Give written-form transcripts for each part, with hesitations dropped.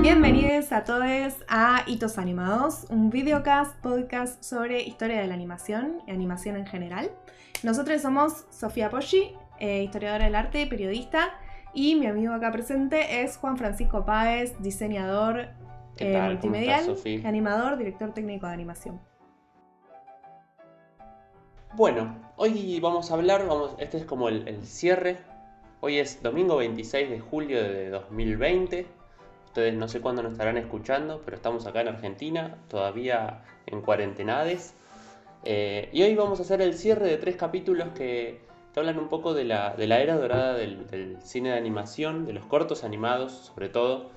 Bienvenidos a todos a Hitos Animados, un videocast, podcast sobre historia de la animación y animación en general. Nosotros somos Sofía Poggi, historiadora del arte, periodista, y mi amigo acá presente es Juan Francisco Páez, diseñador ¿Qué tal? multimedial, ¿Cómo estás, Sofía? animador, director técnico de animación. Bueno, hoy vamos a hablar, este es como el cierre. Hoy es domingo 26 de julio de 2020. Ustedes no sé cuándo nos estarán escuchando, pero estamos acá en Argentina, todavía en cuarentenades. Y hoy vamos a hacer el cierre de 3 capítulos que hablan un poco de la era dorada del cine de animación, de los cortos animados, sobre todo,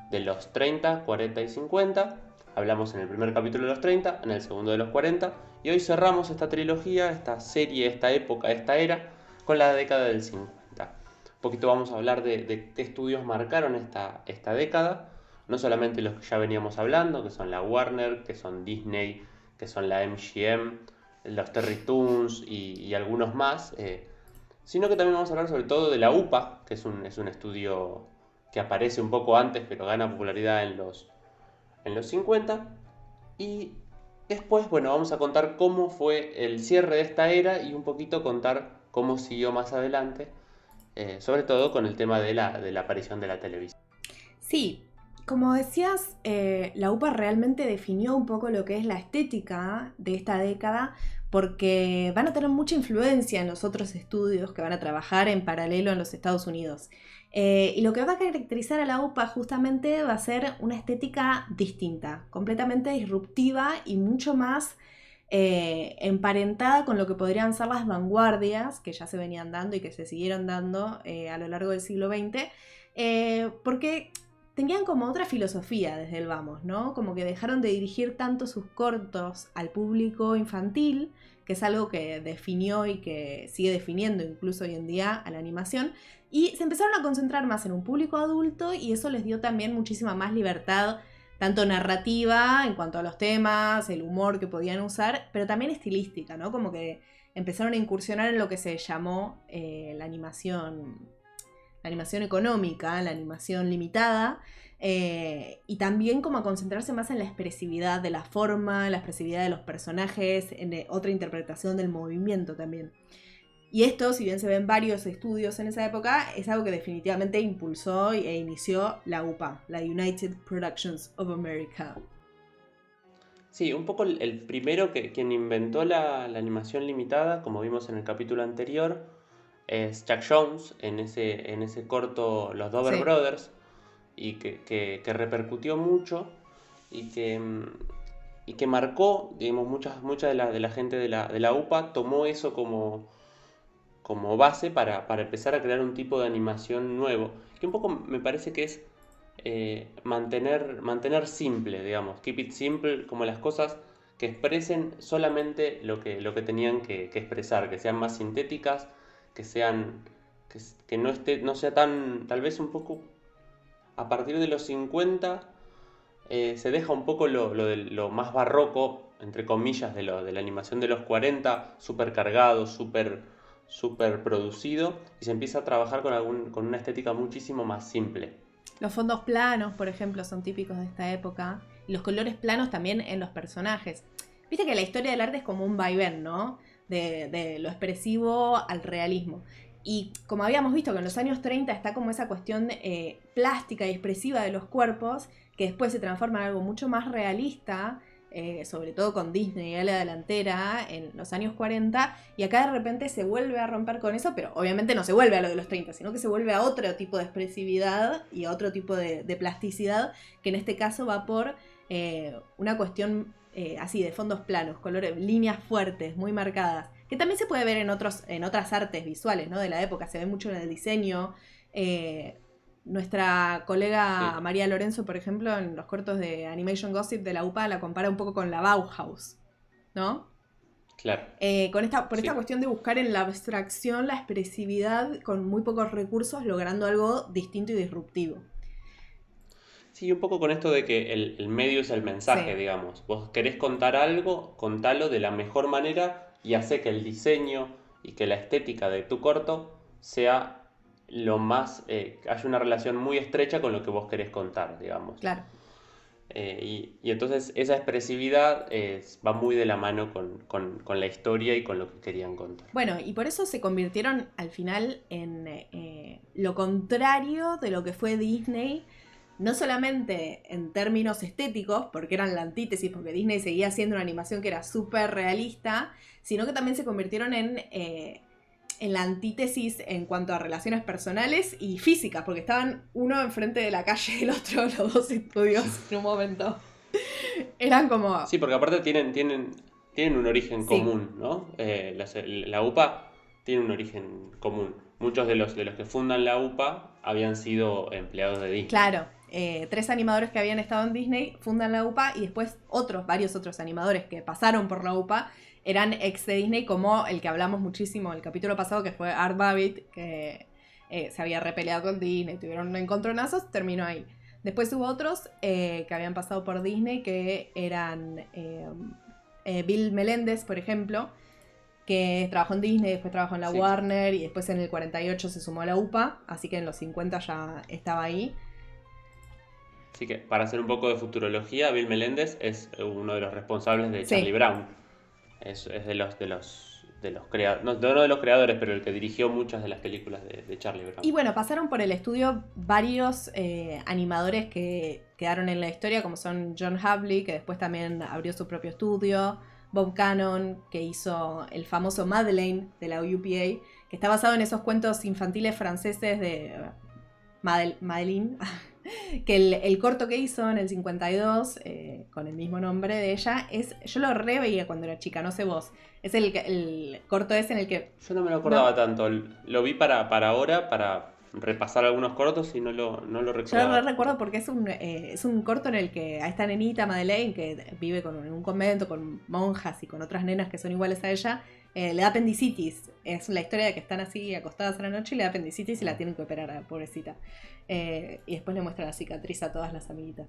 de los 30, 40 y 50. Hablamos en el primer capítulo de los 30, en el segundo de los 40, y hoy cerramos esta trilogía, esta serie, esta época, esta era, con la década del 50. Un poquito vamos a hablar de qué estudios marcaron esta década, no solamente los que ya veníamos hablando, que son la Warner, que son Disney, que son la MGM, los Terrytoons y algunos más, sino que también vamos a hablar sobre todo de la UPA, que es un estudio que aparece un poco antes, pero gana popularidad en los 50. Y después, bueno, vamos a contar cómo fue el cierre de esta era y un poquito contar cómo siguió más adelante, sobre todo con el tema de la aparición de la televisión. Sí, como decías, la UPA realmente definió un poco lo que es la estética de esta década, porque van a tener mucha influencia en los otros estudios que van a trabajar en paralelo en los Estados Unidos. Y lo que va a caracterizar a la UPA justamente va a ser una estética distinta, completamente disruptiva y mucho más emparentada con lo que podrían ser las vanguardias que ya se venían dando y que se siguieron dando a lo largo del siglo XX, porque tenían como otra filosofía desde el vamos, ¿no? Como que dejaron de dirigir tanto sus cortos al público infantil, que es algo que definió y que sigue definiendo incluso hoy en día a la animación, y se empezaron a concentrar más en un público adulto y eso les dio también muchísima más libertad, tanto narrativa en cuanto a los temas, el humor que podían usar, pero también estilística, ¿no? Como que empezaron a incursionar en lo que se llamó la animación económica, la animación limitada, y también como a concentrarse más en la expresividad de la forma, la expresividad de los personajes, en otra interpretación del movimiento también. Y esto, si bien se ven varios estudios en esa época, es algo que definitivamente impulsó e inició la UPA, la United Productions of America. Sí, un poco el primero quien inventó la animación limitada, como vimos en el capítulo anterior, es Chuck Jones en ese corto Los Dover Sí. Brothers, y que repercutió mucho y que marcó, digamos, mucha de la gente de la UPA tomó eso como base para empezar a crear un tipo de animación nuevo, que un poco me parece que es mantener simple, digamos, keep it simple, como las cosas que expresen solamente lo que tenían que expresar, que sean más sintéticas, que sean que no sea tan, tal vez un poco a partir de los 50 se deja un poco lo más barroco, entre comillas, de la animación de los 40, súper cargado, súper producido, y se empieza a trabajar con una estética muchísimo más simple. Los fondos planos, por ejemplo, son típicos de esta época. Y los colores planos también en los personajes. Viste que la historia del arte es como un vaivén, ¿no? De lo expresivo al realismo. Y como habíamos visto que en los años 30 está como esa cuestión plástica y expresiva de los cuerpos, que después se transforma en algo mucho más realista, sobre todo con Disney a la delantera en los años 40, y acá de repente se vuelve a romper con eso, pero obviamente no se vuelve a lo de los 30, sino que se vuelve a otro tipo de expresividad y a otro tipo de plasticidad, que en este caso va por una cuestión así de fondos planos, colores, líneas fuertes, muy marcadas, que también se puede ver en otras artes visuales, ¿no? De la época, se ve mucho en el diseño. Nuestra colega Sí, María Lorenzo, por ejemplo, en los cortos de Animation Gossip de la UPA, la compara un poco con la Bauhaus, ¿no? claro, Por esta sí. cuestión de buscar en la abstracción la expresividad con muy pocos recursos, logrando algo distinto y disruptivo. Sí, un poco con esto de que el medio es el mensaje, Sí. digamos. Vos querés contar algo, contalo de la mejor manera y hace que el diseño y que la estética de tu corto sea hay una relación muy estrecha con lo que vos querés contar, digamos. Claro. Y entonces esa expresividad va muy de la mano con la historia y con lo que querían contar. Bueno, y por eso se convirtieron al final en lo contrario de lo que fue Disney, no solamente en términos estéticos, porque eran la antítesis, porque Disney seguía haciendo una animación que era súper realista, sino que también se convirtieron en la antítesis en cuanto a relaciones personales y físicas, porque estaban uno enfrente de la calle del otro, los dos estudios en un momento. Eran como... Sí, porque aparte tienen un origen Sí. común, ¿no? La UPA tiene un origen común. Muchos de los que fundan la UPA habían sido empleados de Disney. Claro, 3 animadores que habían estado en Disney fundan la UPA y después varios otros animadores que pasaron por la UPA eran ex de Disney, como el que hablamos muchísimo el capítulo pasado, que fue Art Babbitt, que se había repeleado con Disney, tuvieron encontronazos, terminó ahí. Después hubo otros que habían pasado por Disney, que eran Bill Melendez, por ejemplo, que trabajó en Disney, después trabajó en la Sí. Warner y después en el 48 se sumó a la UPA, así que en los 50 ya estaba ahí. Así que para hacer un poco de futurología, Bill Melendez es uno de los responsables de Sí. Charlie Brown. Es de los creadores, no de los creadores, pero el que dirigió muchas de las películas de Charlie Brown. Y bueno, pasaron por el estudio varios animadores que quedaron en la historia, como son John Havlicek, que después también abrió su propio estudio, Bob Cannon, que hizo el famoso Madeleine de la UPA, que está basado en esos cuentos infantiles franceses de Madeleine, que el corto que hizo en el 52, con el mismo nombre de ella, yo lo reveía cuando era chica, no sé vos, es el corto ese en el que... Yo no me lo acordaba No. tanto, lo vi para ahora, para repasar algunos cortos y no lo Yo recordaba. lo recuerdo porque es un corto en el que a esta nenita Madeleine, que vive en un convento con monjas y con otras nenas que son iguales a ella, le da apendicitis. Es la historia de que están así acostadas a la noche y le da apendicitis y la tienen que operar a la pobrecita. Y después le muestra la cicatriz a todas las amiguitas.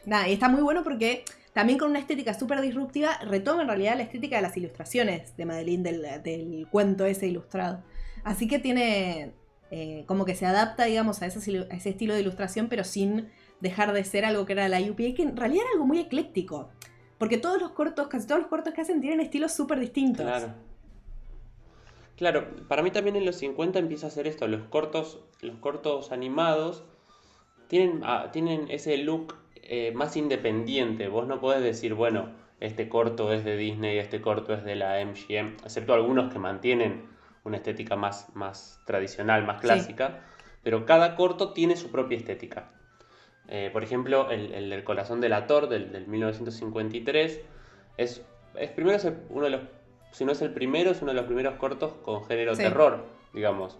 Nada, y está muy bueno porque también con una estética súper disruptiva retoma en realidad la estética de las ilustraciones de Madeleine del cuento ese ilustrado. Así que tiene... como que se adapta, digamos, a ese estilo de ilustración, pero sin dejar de ser algo que era la UPA, que en realidad era algo muy ecléctico. Porque casi todos los cortos que hacen tienen estilos súper distintos. Claro, para mí también en los 50 empieza a hacer esto, los cortos animados tienen ese look más independiente. Vos no podés decir, bueno, este corto es de Disney, este corto es de la MGM, excepto algunos que mantienen una estética más tradicional, más clásica, sí. Pero cada corto tiene su propia estética. Por ejemplo, el del Corazón del Ator del 1953 primero uno de los, si no es el primero, es uno de los primeros cortos con género terror, digamos.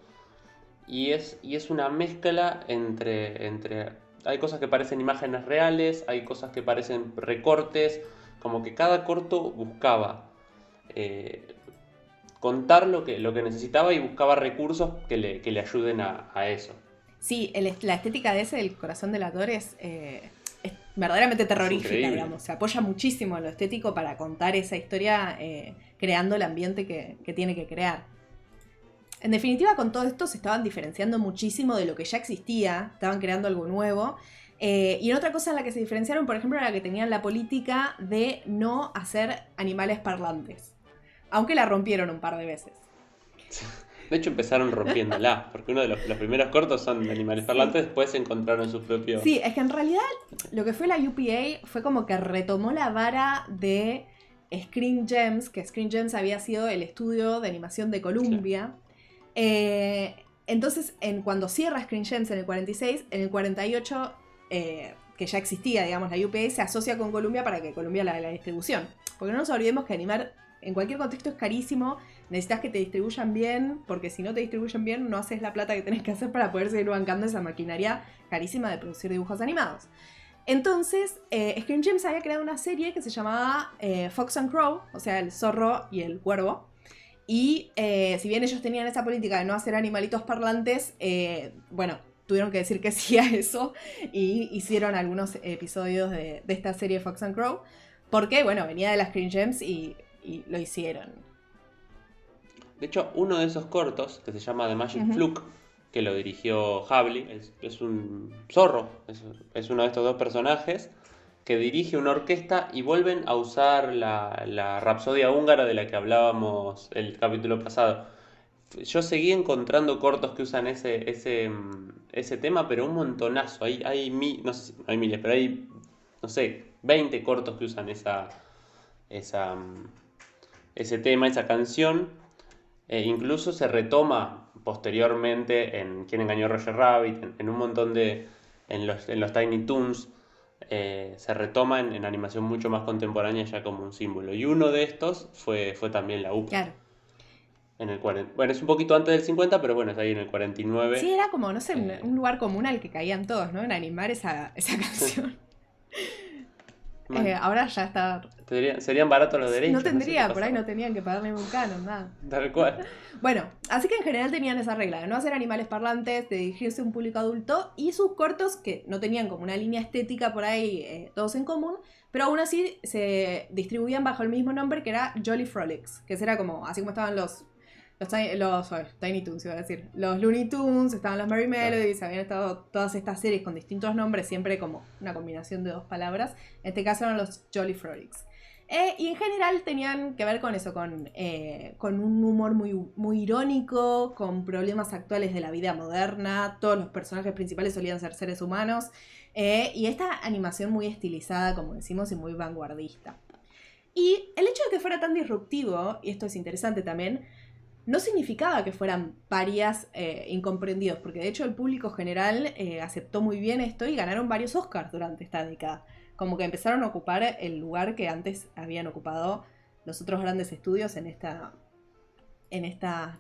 Y es una mezcla entre hay cosas que parecen imágenes reales, hay cosas que parecen recortes, como que cada corto buscaba contar lo que necesitaba y buscaba recursos que le ayuden a eso. Sí, la estética de ese, del Corazón del Ator, es verdaderamente terrorífica, digamos. Se apoya muchísimo en lo estético para contar esa historia, creando el ambiente que tiene que crear. En definitiva, con todo esto se estaban diferenciando muchísimo de lo que ya existía, estaban creando algo nuevo. Y en otra cosa en la que se diferenciaron, por ejemplo, era que tenían la política de no hacer animales parlantes. Aunque la rompieron un par de veces. De hecho, empezaron rompiéndola, porque uno de los primeros cortos son de animales parlantes, después encontraron su propio... Sí, es que en realidad lo que fue la UPA fue como que retomó la vara de Screen Gems, que Screen Gems había sido el estudio de animación de Columbia. Sí. Entonces, cuando cierra Screen Gems en el 46, en el 48, que ya existía, digamos, la UPA, se asocia con Columbia para que Columbia la distribución. Porque no nos olvidemos que animar en cualquier contexto es carísimo, necesitas que te distribuyan bien, porque si no te distribuyen bien no haces la plata que tenés que hacer para poder seguir bancando esa maquinaria carísima de producir dibujos animados. Entonces, Screen Gems había creado una serie que se llamaba Fox and Crow, o sea, el zorro y el cuervo. Y si bien ellos tenían esa política de no hacer animalitos parlantes, bueno, tuvieron que decir que sí a eso y hicieron algunos episodios de esta serie Fox and Crow, porque, bueno, venía de las Screen Gems y lo hicieron. De hecho, uno de esos cortos, que se llama The Magic Fluke, que lo dirigió Hawley. Es un zorro, es uno de estos dos personajes que dirige una orquesta y vuelven a usar la Rapsodia húngara de la que hablábamos el capítulo pasado. Yo seguí encontrando cortos que usan ese tema, pero un montonazo. No sé, no hay miles, pero hay, no sé, 20 cortos que usan esa, ese tema, esa canción. Incluso se retoma posteriormente en Quién engañó a Roger Rabbit, en un montón en los Tiny Toons. Se retoma en animación mucho más contemporánea ya como un símbolo. Y uno de estos fue también la UPA. Claro. En el 40, bueno, es un poquito antes del 50, pero bueno, es ahí en el 49. Sí, era como, no sé, un lugar común al que caían todos, ¿no? En animar esa canción. Ahora ya está. Serían baratos los derechos. No tendría, por ahí no tenían que pagarle un canon, nada. Tal cual. Bueno, así que en general tenían esa regla de no hacer animales parlantes, de dirigirse a un público adulto, y sus cortos, que no tenían como una línea estética por ahí todos en común, pero aún así se distribuían bajo el mismo nombre, que era Jolly Frolics, que era como, así como estaban los Tiny Toons, iba a decir, los Looney Tunes, estaban los Merry Melodies, habían estado todas estas series con distintos nombres, siempre como una combinación de dos palabras. En este caso eran los Jolly Frolics. Y en general tenían que ver con eso, con un humor muy, muy irónico, con problemas actuales de la vida moderna. Todos los personajes principales solían ser seres humanos. Y esta animación muy estilizada, como decimos, y muy vanguardista. Y el hecho de que fuera tan disruptivo, y esto es interesante también, no significaba que fueran parias incomprendidos, porque de hecho el público general aceptó muy bien esto y ganaron varios Oscars durante esta década. Como que empezaron a ocupar el lugar que antes habían ocupado los otros grandes estudios en estas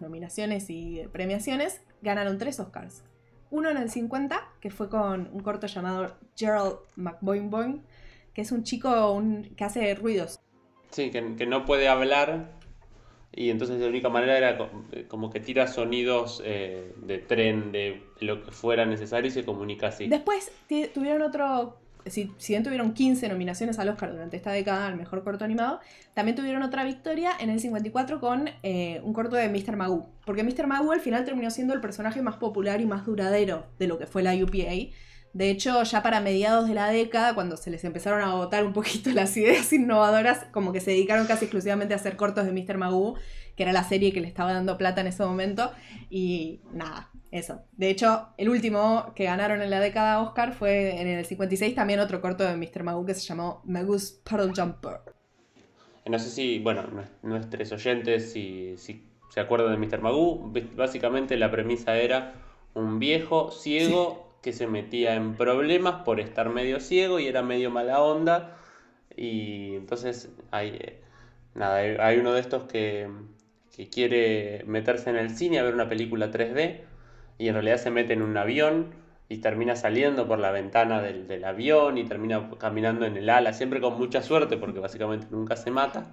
nominaciones y premiaciones. Ganaron 3 Oscars. Uno en el 50, que fue con un corto llamado Gerald McBoing, que es un chico que hace ruidos. Sí, que no puede hablar. Y entonces la única manera era como que tira sonidos de tren, de lo que fuera necesario y se comunica así. Después tuvieron otro, si bien tuvieron 15 nominaciones al Oscar durante esta década al mejor corto animado, también tuvieron otra victoria en el 54 con un corto de Mr. Magoo. Porque Mr. Magoo al final terminó siendo el personaje más popular y más duradero de lo que fue la UPA. De hecho, ya para mediados de la década, cuando se les empezaron a agotar un poquito las ideas innovadoras, como que se dedicaron casi exclusivamente a hacer cortos de Mr. Magoo, que era la serie que le estaba dando plata en ese momento. Y nada, eso. De hecho, el último que ganaron en la década Oscar fue en el 56, también otro corto de Mr. Magoo que se llamó Magoo's Puddle Jumper. No sé si, bueno, nuestros oyentes si se acuerdan de Mr. Magoo. Básicamente la premisa era un viejo ciego... Sí, que se metía en problemas por estar medio ciego y era medio mala onda. Y entonces hay uno de estos que quiere meterse en el cine a ver una película 3D y en realidad se mete en un avión y termina saliendo por la ventana del avión y termina caminando en el ala, siempre con mucha suerte porque básicamente nunca se mata.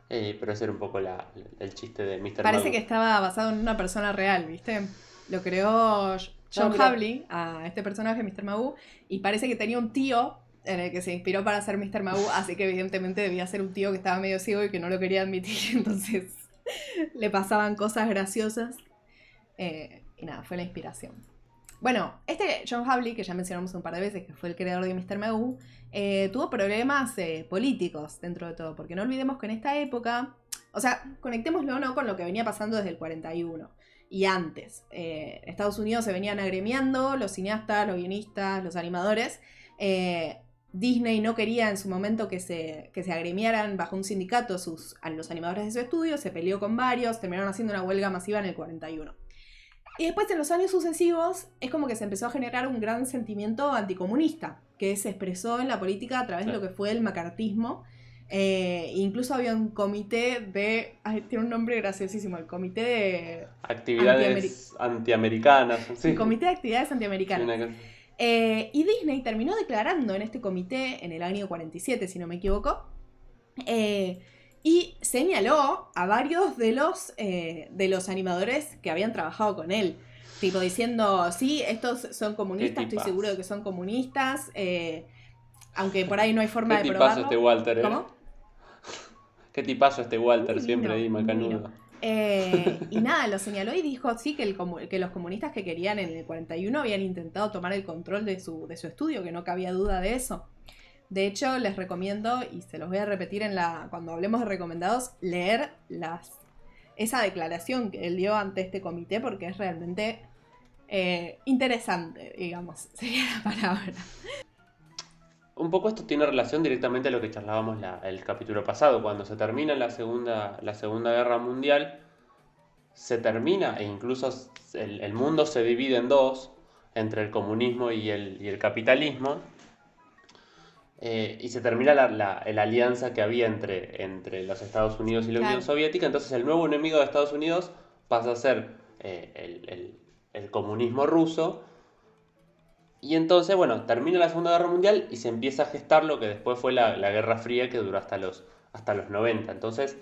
Pero ese era un poco el chiste de Mr. Magoo. Parece que estaba basado en una persona real, ¿viste? Lo creó John Hawley a este personaje, Mr. Magoo, y parece que tenía un tío en el que se inspiró para hacer Mr. Magoo, así que evidentemente debía ser un tío que estaba medio ciego y que no lo quería admitir, entonces le pasaban cosas graciosas. Y nada, fue la inspiración. Bueno, este John Hawley, que ya mencionamos un par de veces, que fue el creador de Mr. Magoo, tuvo problemas políticos dentro de todo, porque no olvidemos que en esta época, o sea, conectémoslo, ¿no?, con lo que venía pasando desde el 41. Y antes, Estados Unidos se venían agremiando los cineastas, los guionistas, los animadores. Disney no quería en su momento que se agremiaran bajo un sindicato los animadores de su estudio, se peleó con varios, terminaron haciendo una huelga masiva en el 41. Y después en los años sucesivos es como que se empezó a generar un gran sentimiento anticomunista, que se expresó en la política a través de lo que fue el macartismo. Incluso había un comité de... tiene un nombre graciosísimo, el comité de... Actividades antiamericanas. Sí. El comité de actividades antiamericanas. Y Disney terminó declarando en este comité en el año 47, si no me equivoco, y señaló a varios de los animadores que habían trabajado con él. Tipo diciendo, sí, estos son comunistas, estoy seguro de que son comunistas, aunque por ahí no hay forma de probarlo. ¿Qué tipazo este Walter? ¿Cómo? Qué tipazo este Walter, siempre ahí macanudo. Y nada, lo señaló y dijo sí que los comunistas que querían en el 41 habían intentado tomar el control de su estudio, que no cabía duda de eso. De hecho, les recomiendo, y se los voy a repetir cuando hablemos de recomendados, leer esa declaración que él dio ante este comité, porque es realmente interesante, digamos, sería la palabra. Un poco esto tiene relación directamente a lo que charlábamos el capítulo pasado. Cuando se termina la Segunda Guerra Mundial, se termina, e incluso el mundo se divide en dos, entre el comunismo y el capitalismo, y se termina la alianza que había entre los Estados Unidos y la Unión Soviética. Entonces el nuevo enemigo de Estados Unidos pasa a ser el comunismo ruso. Y entonces, bueno, termina la Segunda Guerra Mundial y se empieza a gestar lo que después fue la Guerra Fría, que duró hasta los 90. Entonces,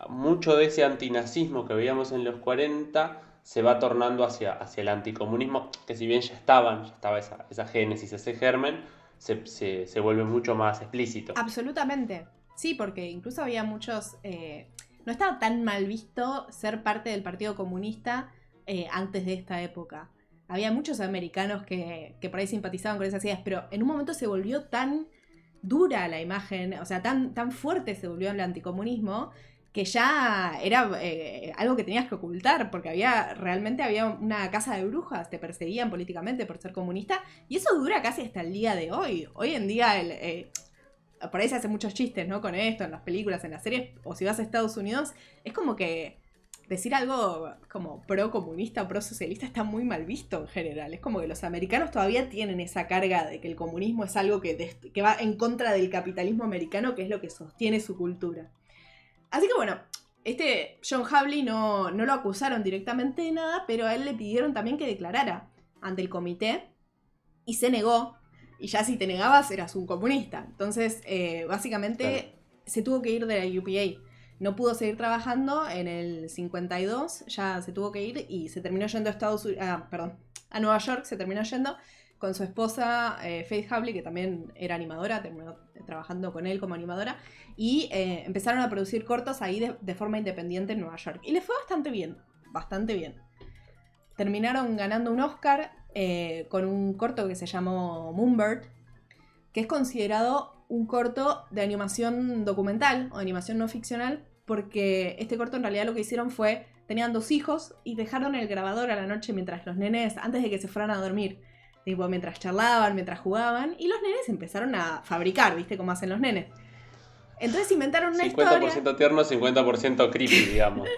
mucho de ese antinazismo que veíamos en los 40 se va tornando hacia el anticomunismo, que si bien ya estaba esa génesis, ese germen, se vuelve mucho más explícito. Absolutamente. Sí, porque incluso había muchos... no estaba tan mal visto ser parte del Partido Comunista antes de esta época. Había muchos americanos que por ahí simpatizaban con esas ideas, pero en un momento se volvió tan dura la imagen, o sea, tan fuerte se volvió el anticomunismo, que ya era algo que tenías que ocultar, porque realmente había una casa de brujas, te perseguían políticamente por ser comunista, y eso dura casi hasta el día de hoy. Hoy en día, por ahí se hacen muchos chistes, ¿no? Con esto, en las películas, en las series, o si vas a Estados Unidos, es como que decir algo como pro-comunista o pro-socialista está muy mal visto en general. Es como que los americanos todavía tienen esa carga de que el comunismo es algo que va en contra del capitalismo americano, que es lo que sostiene su cultura. Así que bueno, John Havlicek no lo acusaron directamente de nada, pero a él le pidieron también que declarara ante el comité y se negó. Y ya si te negabas eras un comunista. Entonces, básicamente se tuvo que ir de la UPA. No pudo seguir trabajando en el 52, ya se tuvo que ir y se terminó yendo a Nueva York, se terminó yendo con su esposa Faith Havlicek, que también era animadora, terminó trabajando con él como animadora, y empezaron a producir cortos ahí de forma independiente en Nueva York. Y les fue bastante bien, bastante bien. Terminaron ganando un Oscar con un corto que se llamó Moonbird, que es considerado un corto de animación documental o animación no ficcional, porque este corto en realidad lo que hicieron fue, tenían 2 hijos y dejaron el grabador a la noche mientras los nenes, antes de que se fueran a dormir, tipo mientras charlaban, mientras jugaban, y los nenes empezaron a fabricar, ¿viste? Como hacen los nenes. Entonces inventaron una 50% historia... 50% tierno, 50% creepy, digamos.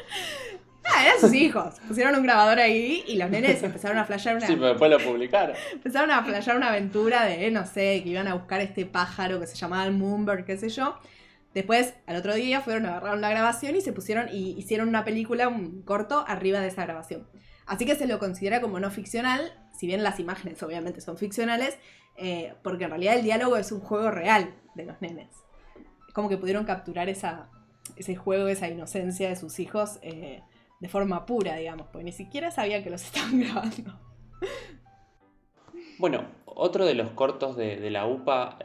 Eran sus hijos. Pusieron un grabador ahí y los nenes empezaron a flashear Sí, pero después lo publicaron. Empezaron a flashear una aventura de, no sé, que iban a buscar este pájaro que se llamaba el Moonbird, qué sé yo. Después, al otro día, agarraron la grabación y se pusieron y hicieron una película, un corto, arriba de esa grabación. Así que se lo considera como no ficcional, si bien las imágenes obviamente son ficcionales, porque en realidad el diálogo es un juego real de los nenes. Es como que pudieron capturar ese juego, esa inocencia de sus hijos de forma pura, digamos, porque ni siquiera sabían que los estaban grabando. Bueno, otro de los cortos de la UPA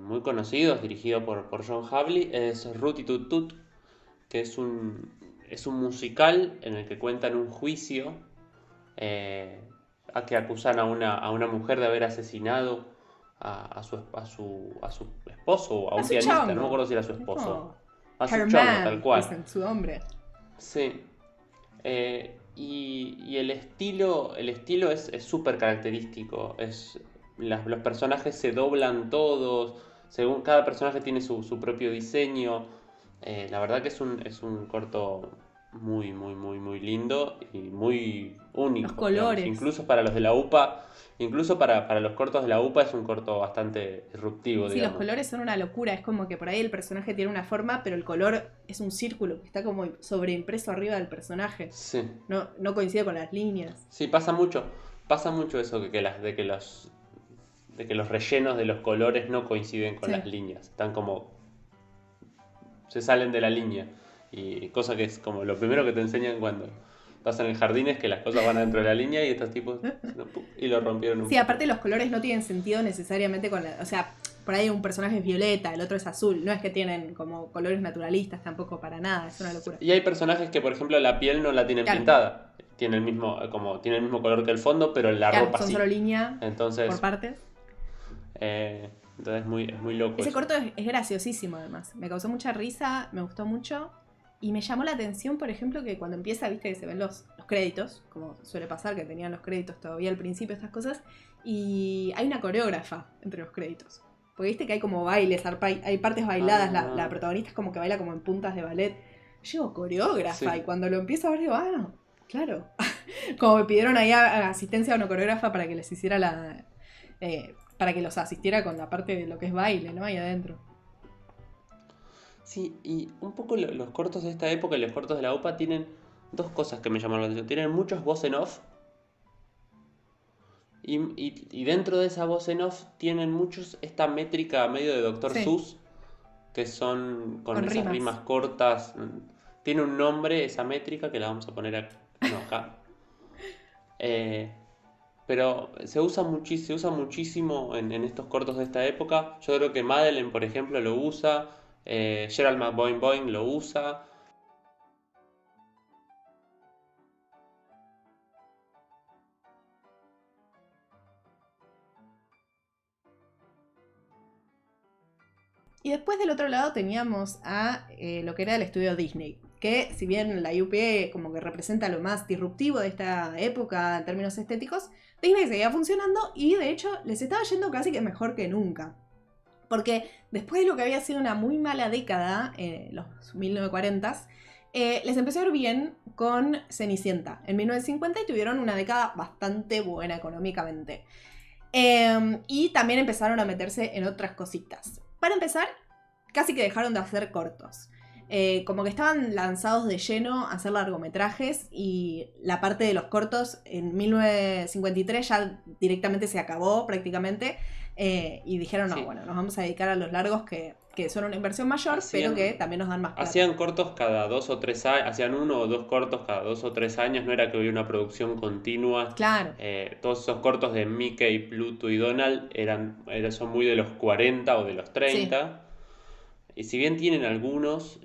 muy conocidos, dirigido por John Havlicek, es Ruti Tut Tut, que es un musical en el que cuentan un juicio a que acusan a una mujer de haber asesinado a su esposo o a un pianista, chongo. no me acuerdo si era su esposo. A su chongo, tal cual. Dicen su hombre. Sí. Y el estilo es súper característico. Los personajes se doblan todos. Según cada personaje tiene su propio diseño. La verdad que es un corto muy, muy, muy, muy lindo y muy único. Los colores. Digamos. Incluso para los de la UPA, incluso para los cortos de la UPA es un corto bastante disruptivo. Sí, digamos. los colores son una locura. Es como que por ahí el personaje tiene una forma, pero el color es un círculo que está como sobreimpreso arriba del personaje. Sí. No coincide con las líneas. Sí, pasa mucho eso de que los rellenos de los colores no coinciden con las líneas. Están como... se salen de la línea. Y cosa que es como lo primero que te enseñan cuando vas en el jardín es que las cosas van dentro de la línea y estos tipos y lo rompieron un Sí, poco. aparte los colores no tienen sentido necesariamente con la... O sea, por ahí un personaje es violeta, el otro es azul. No es que tienen como colores naturalistas tampoco para nada, es una locura. Y hay personajes que, por ejemplo, la piel no la tienen Claro. pintada. Tiene el mismo, tiene el mismo color que el fondo, pero la Claro, ropa son sí. solo línea Entonces, por partes. entonces es muy loco Ese eso. corto es graciosísimo además. Me causó mucha risa, me gustó mucho. Y me llamó la atención, por ejemplo, que cuando empieza, viste que se ven los créditos, como suele pasar, que tenían los créditos todavía al principio, estas cosas. Y hay una coreógrafa entre los créditos. Porque viste que hay como bailes, hay partes bailadas, la protagonista es como que baila como en puntas de ballet. Yo digo, coreógrafa, Sí. y cuando lo empiezo a ver digo, claro. Como me pidieron ahí asistencia a una coreógrafa para que les hiciera para que los asistiera con la parte de lo que es baile, ¿no? Ahí adentro. Sí, y un poco los cortos de esta época y los cortos de la UPA tienen dos cosas que me llamaron la atención. Tienen muchos voz en off. Y dentro de esa voz en off tienen muchos esta métrica medio de Dr. Sí. Seuss, que son con esas rimas. rimas cortas. Tiene un nombre esa métrica que la vamos a poner acá. Pero se usa muchísimo en estos cortos de esta época. Yo creo que Madeleine, por ejemplo, lo usa. Gerald McBoing lo usa. Y después del otro lado teníamos a lo que era el estudio Disney, que si bien la UP como que representa lo más disruptivo de esta época en términos estéticos, Disney seguía funcionando y de hecho les estaba yendo casi que mejor que nunca. Porque después de lo que había sido una muy mala década, los 1940s, les empezó a ir bien con Cenicienta en 1950 y tuvieron una década bastante buena económicamente. Y también empezaron a meterse en otras cositas. Para empezar, casi que dejaron de hacer cortos. Como que estaban lanzados de lleno a hacer largometrajes y la parte de los cortos en 1953 ya directamente se acabó prácticamente. Y dijeron, no, Sí. bueno, nos vamos a dedicar a los largos que son una inversión mayor, pero que también nos dan más plata. Hacían cortos cada 2 o 3 años, hacían 1 o 2 cortos cada 2 o 3 años, no era que hubiera una producción continua. Claro. Todos esos cortos de Mickey, Pluto y Donald son muy de los 40 o de los 30. Y si bien tienen algunos,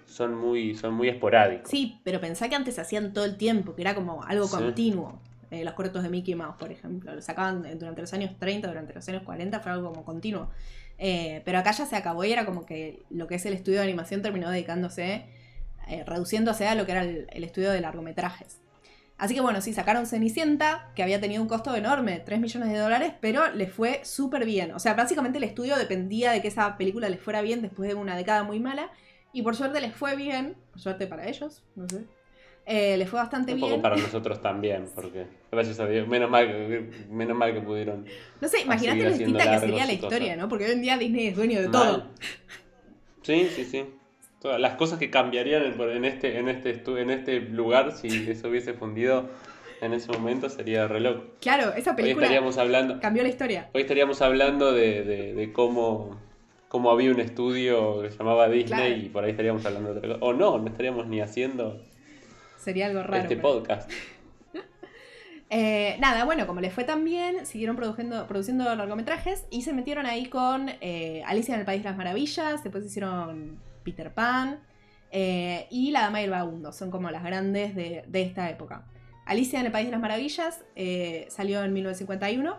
son muy esporádicos. Sí, pero pensá que antes se hacían todo el tiempo, que era como algo Sí. continuo. Los cortos de Mickey Mouse, por ejemplo, lo sacaban durante los años 30, durante los años 40, fue algo como continuo. Pero acá ya se acabó y era como que lo que es el estudio de animación terminó dedicándose, reduciéndose a lo que era el estudio de largometrajes. Así que bueno, sí, sacaron Cenicienta, que había tenido un costo enorme, $3 millones, pero les fue súper bien. O sea, básicamente el estudio dependía de que esa película les fuera bien después de una década muy mala. Y por suerte les fue bien, por suerte para ellos, no sé. Les fue bastante Un bien. poco para nosotros también, porque gracias a Dios, menos mal que pudieron. No sé, imagínate lo distinta que sería la historia, ¿no? Porque hoy en día Disney es dueño de todo. Sí. Todas las cosas que cambiarían en este lugar si eso hubiese fundido en ese momento sería re loco. Claro, esa película cambió la historia. Hoy estaríamos hablando de cómo había un estudio que se llamaba Disney, Claro. y por ahí estaríamos hablando de otra cosa. O no estaríamos ni haciendo Sería algo raro. este podcast. Nada, bueno, como les fue tan bien, siguieron produciendo largometrajes y se metieron ahí con Alicia en el País de las Maravillas, después hicieron Peter Pan y La Dama y el Vagabundo, son como las grandes de esta época. Alicia en el País de las Maravillas salió en 1951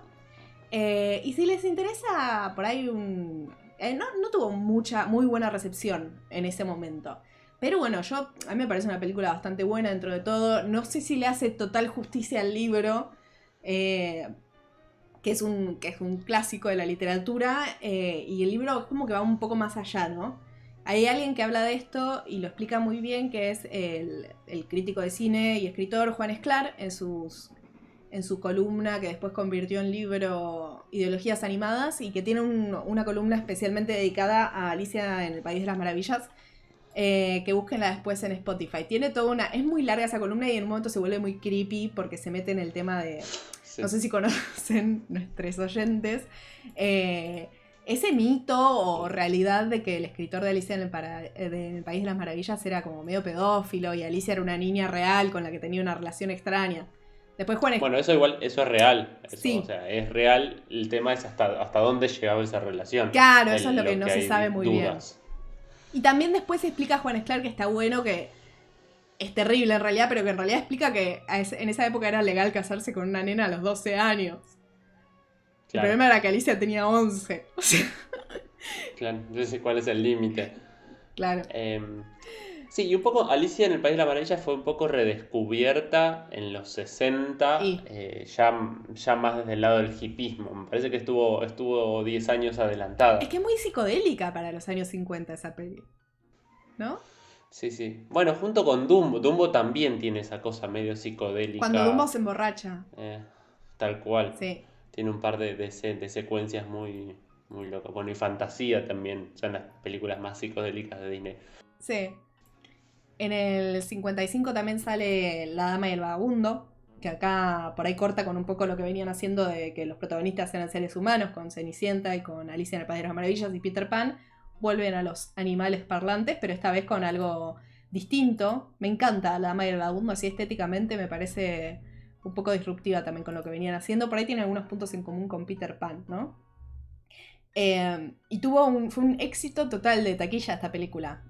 y si les interesa, por ahí no tuvo muy buena recepción en ese momento. Pero bueno, a mí me parece una película bastante buena dentro de todo. No sé si le hace total justicia al libro, que es un clásico de la literatura, y el libro es como que va un poco más allá, ¿no? Hay alguien que habla de esto y lo explica muy bien, que es el crítico de cine y escritor Juan Esclar, en su columna que después convirtió en libro Ideologías Animadas, y que tiene una columna especialmente dedicada a Alicia en el País de las Maravillas, que búsquenla después en Spotify. Tiene toda es muy larga esa columna y en un momento se vuelve muy creepy porque se mete en el tema de... Sí. No sé si conocen nuestros oyentes. Ese mito o realidad de que el escritor de Alicia en el País de las Maravillas era como medio pedófilo y Alicia era una niña real con la que tenía una relación extraña. Después Juan... Bueno, eso igual, eso es real. Eso, Sí. o sea, es real. El tema es hasta dónde llegaba esa relación. Claro, eso es lo que no se hay sabe muy dudas. bien. Y también después explica Juan Esclar que está bueno, que es terrible en realidad, pero que en realidad explica que en esa época era legal casarse con una nena a los 12 años. Claro. El problema era que Alicia tenía 11. O sea, Claro, entonces ¿cuál es el límite? claro. Sí, y un poco Alicia en el País de la Maravilla fue un poco redescubierta en los 60, Y- ya más desde el lado del hipismo. Me parece que estuvo 10 años adelantada. Es que es muy psicodélica para los años 50 esa peli, ¿no? Sí, sí. Bueno, junto con Dumbo. Dumbo también tiene esa cosa medio psicodélica. Cuando Dumbo se emborracha. Tal cual. Sí. Tiene un par de secuencias muy, muy locas. Bueno, y Fantasía también. Son las películas más psicodélicas de Disney. Sí. En el 55 también sale La Dama y el Vagabundo, que acá por ahí corta con un poco lo que venían haciendo de que los protagonistas eran seres humanos, con Cenicienta y con Alicia en el País de las Maravillas y Peter Pan. Vuelven a los animales parlantes, pero esta vez con algo distinto. Me encanta La Dama y el Vagabundo, así estéticamente me parece un poco disruptiva también con lo que venían haciendo. Por ahí tiene algunos puntos en común con Peter Pan, ¿no? Y fue un éxito total de taquilla esta película.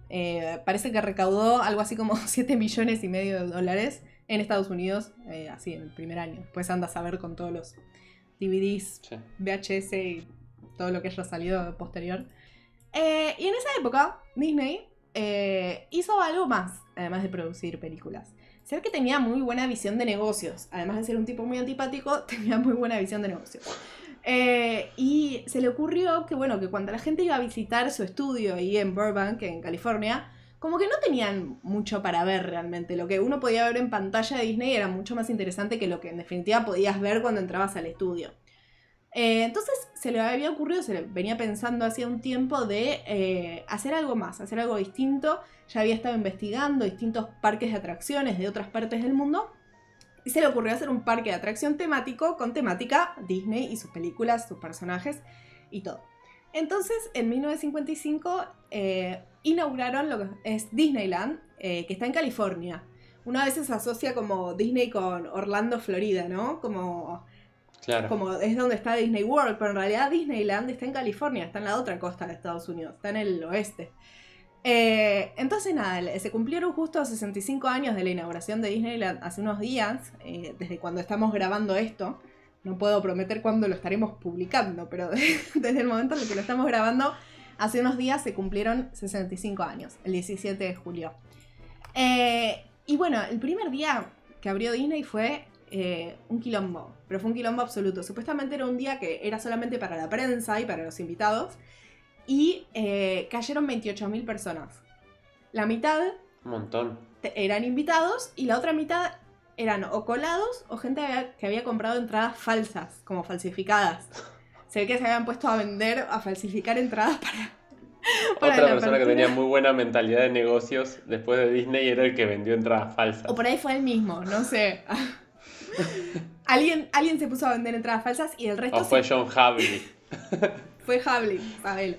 Parece que recaudó algo así como 7,5 millones de dólares en Estados Unidos, así en el primer año. Después andas a ver con todos los DVDs, Sí. VHS y todo lo que haya salido posterior. Y en esa época, Disney hizo algo más, además de producir películas. Se ve que tenía muy buena visión de negocios. Además de ser un tipo muy antipático, tenía muy buena visión de negocios. Y se le ocurrió que, bueno, que cuando la gente iba a visitar su estudio ahí en Burbank, en California, como que no tenían mucho para ver realmente. Lo que uno podía ver en pantalla de Disney era mucho más interesante que lo que en definitiva podías ver cuando entrabas al estudio. Entonces se le había ocurrido, se le venía pensando hacía un tiempo de hacer algo más, hacer algo distinto. Ya había estado investigando distintos parques de atracciones de otras partes del mundo. Y se le ocurrió hacer un parque de atracción temático con temática Disney y sus películas, sus personajes y todo. Entonces, en 1955 inauguraron lo que es Disneyland, que está en California. Uno a veces asocia como Disney con Orlando, Florida, ¿no? Claro. Como es donde está Disney World, pero en realidad Disneyland está en California, está en la otra costa de Estados Unidos, está en el oeste. Entonces nada, se cumplieron justo 65 años de la inauguración de Disneyland hace unos días, desde cuando estamos grabando esto. No puedo prometer cuándo lo estaremos publicando, pero desde el momento en el que lo estamos grabando, hace unos días se cumplieron 65 años, el 17 de julio. Y bueno, el primer día que abrió Disney fue un quilombo, pero fue un quilombo absoluto. Supuestamente era un día que era solamente para la prensa y para los invitados, y cayeron 28.000 personas. La mitad Un montón. eran invitados y la otra mitad eran o colados o gente que había comprado entradas falsas, como falsificadas. Se ve que se habían puesto a vender, a falsificar entradas para Otra la persona que apertura. tenía muy buena mentalidad de negocios después de Disney era el que vendió entradas falsas. O por ahí fue el mismo, no sé. Alguien se puso a vender entradas falsas y el resto O fue John Havley. fue Havlin, sabelo.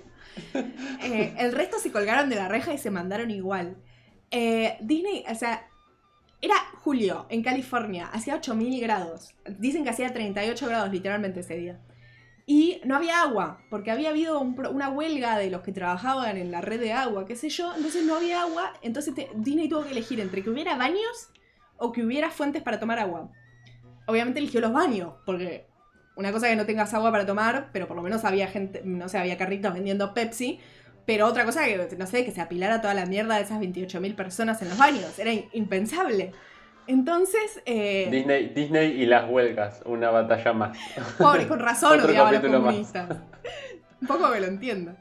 El resto se colgaron de la reja y se mandaron igual. Disney, o sea, era julio en California, hacía 8.000 grados. Dicen que hacía 38 grados literalmente ese día. Y no había agua, porque había habido una huelga de los que trabajaban en la red de agua, qué sé yo. Entonces no había agua, entonces Disney tuvo que elegir entre que hubiera baños o que hubiera fuentes para tomar agua. Obviamente eligió los baños, porque una cosa es que no tengas agua para tomar, pero por lo menos había gente, no sé, había carritos vendiendo Pepsi. Pero otra cosa que, no sé, que se apilara toda la mierda de esas 28.000 personas en los baños. Era impensable. Entonces... Disney y las huelgas, una batalla más. Pobre, con razón Otro odiaba a los capítulo más. comunistas. Un poco que lo entiendo.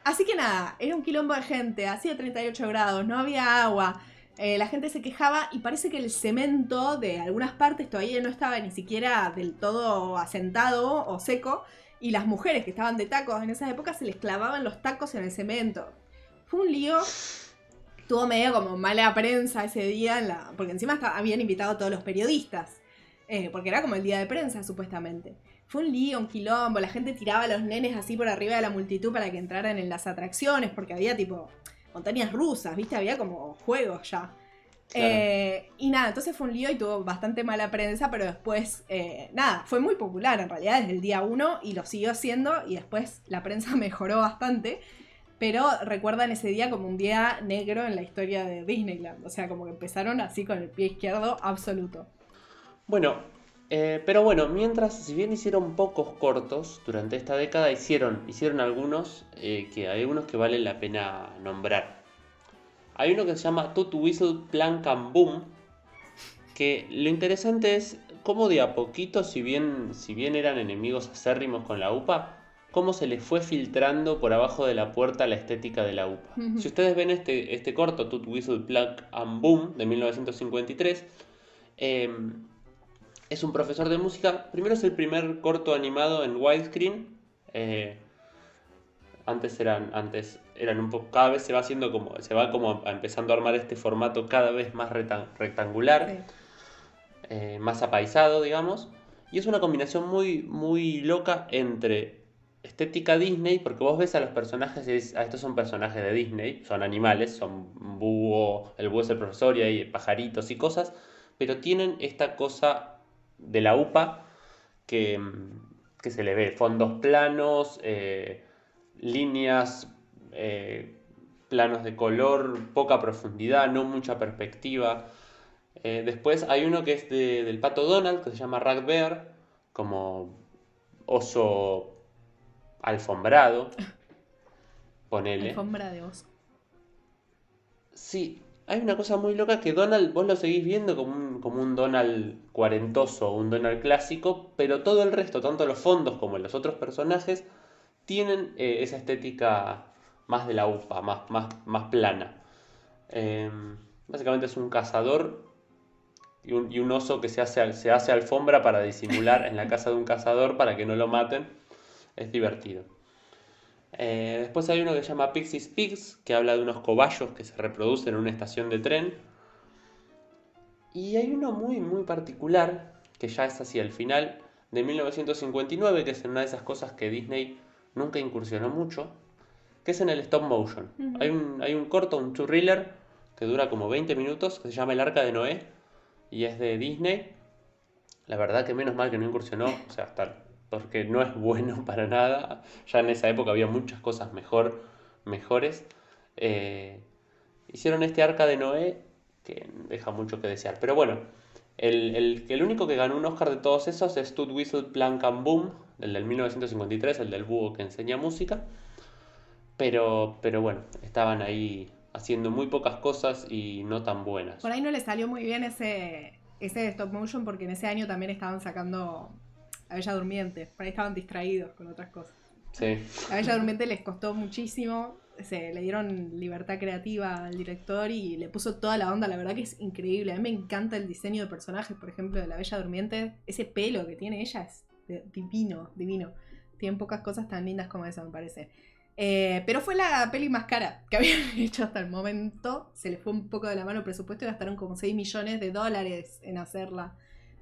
Así que nada, era un quilombo de gente, hacía 38 grados, no había agua. La gente se quejaba y parece que el cemento de algunas partes todavía no estaba ni siquiera del todo asentado o seco. Y las mujeres que estaban de tacos en esa época se les clavaban los tacos en el cemento. Fue un lío. Tuvo medio como mala prensa ese día, porque encima habían invitado a todos los periodistas. Porque era como el día de prensa, supuestamente. Fue un lío, un quilombo. La gente tiraba a los nenes así por arriba de la multitud para que entraran en las atracciones. Porque había tipo montañas rusas, ¿viste? Había como juegos ya. Claro. Y nada, entonces fue un lío y tuvo bastante mala prensa, pero después, nada, fue muy popular en realidad desde el día uno y lo siguió siendo y después la prensa mejoró bastante, pero recuerdan ese día como un día negro en la historia de Disneyland, o sea, como que empezaron así con el pie izquierdo absoluto. Bueno, pero bueno, mientras, si bien hicieron pocos cortos durante esta década, hicieron algunos, que hay algunos que valen la pena nombrar. Hay uno que se llama Toot Whistle Plank and Boom, que lo interesante es cómo de a poquito, si bien eran enemigos acérrimos con la UPA, cómo se les fue filtrando por abajo de la puerta la estética de la UPA. Si ustedes ven este corto, Toot Whistle Plank and Boom, de 1953, eh, es un profesor de música. Primero es el primer corto animado en widescreen. eh, antes eran un poco, cada vez se va haciendo se va como empezando a armar este formato cada vez más rectangular, Sí. más apaisado, digamos. Y es una combinación muy, muy loca entre estética Disney, porque vos ves a los personajes y dices, estos son personajes de Disney, son animales, son búho, el búho es el profesor y hay pajaritos y cosas, pero tienen esta cosa de la UPA que, que se le ve, fondos planos, líneas, planos de color, poca profundidad, no mucha perspectiva. Después hay uno que es del pato Donald, que se llama Rat Bear, como oso alfombrado, ponele. Alfombra de oso. Sí, hay una cosa muy loca que Donald, vos lo seguís viendo como un Donald cuarentoso, un Donald clásico, pero todo el resto, tanto los fondos como los otros personajes, tienen esa estética más de la UPA, más plana. Eh, Básicamente es un cazador y un oso que se hace alfombra para disimular en la casa de un cazador para que no lo maten. Es divertido. Después hay uno que se llama Pixie's Pigs, que habla de unos cobayos que se reproducen en una estación de tren. Y hay uno muy, muy particular, que ya es hacia el final, de 1959, que es una de esas cosas que Disney nunca incursionó mucho, que es en el stop motion. Hay un corto, un two-reeler, que dura como 20 minutos, que se llama El Arca de Noé, y es de Disney. La verdad que menos mal que no incursionó, o sea, porque no es bueno para nada. Ya en esa época había muchas cosas mejores. Eh, Hicieron este Arca de Noé que deja mucho que desear. Pero bueno, el único que ganó un Oscar de todos esos es Toot Whistle Plank and Boom, el del 1953, el del búho que enseña música. Pero bueno, estaban ahí haciendo muy pocas cosas y no tan buenas. Por ahí no le salió muy bien ese stop motion porque en ese año también estaban sacando La Bella Durmiente. Por ahí estaban distraídos con otras cosas. Sí. La Bella Durmiente les costó muchísimo. Se le dieron libertad creativa al director y le puso toda la onda. La verdad que es increíble. A mí me encanta el diseño de personajes, por ejemplo, de La Bella Durmiente. Ese pelo que tiene ella es divino, divino. Tienen pocas cosas tan lindas como esa, me parece. Pero fue la peli más cara que habían hecho hasta el momento. Se les fue un poco de la mano el presupuesto y gastaron como $6 millones en hacerla.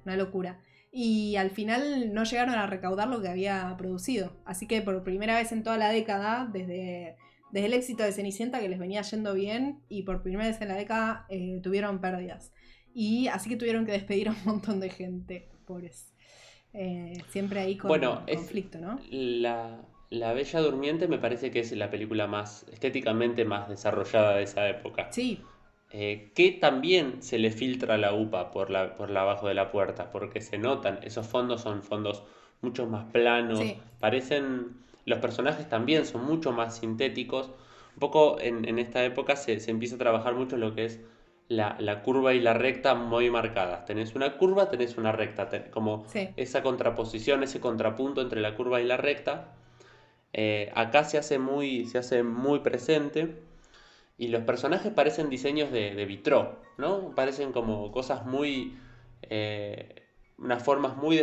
Una locura. Y al final no llegaron a recaudar lo que había producido. Así que por primera vez en toda la década, desde el éxito de Cenicienta, que les venía yendo bien, y por primera vez en la década tuvieron pérdidas. Y así que tuvieron que despedir a un montón de gente, pobres. Siempre ahí con Bueno, conflicto, ¿no? la Bella Durmiente me parece que es la película más estéticamente más desarrollada de esa época. Sí, Que también se le filtra la UPA por la abajo de la puerta, porque se notan, esos fondos son fondos mucho más planos, sí. los personajes también son mucho más sintéticos. Un poco en esta época se empieza a trabajar mucho lo que es la curva y la recta muy marcadas. Tenés una curva, tenés una recta, como Sí. esa contraposición, ese contrapunto entre la curva y la recta. Acá se hace muy presente. Y los personajes parecen diseños de Vitró, ¿no? Parecen como cosas eh, unas formas muy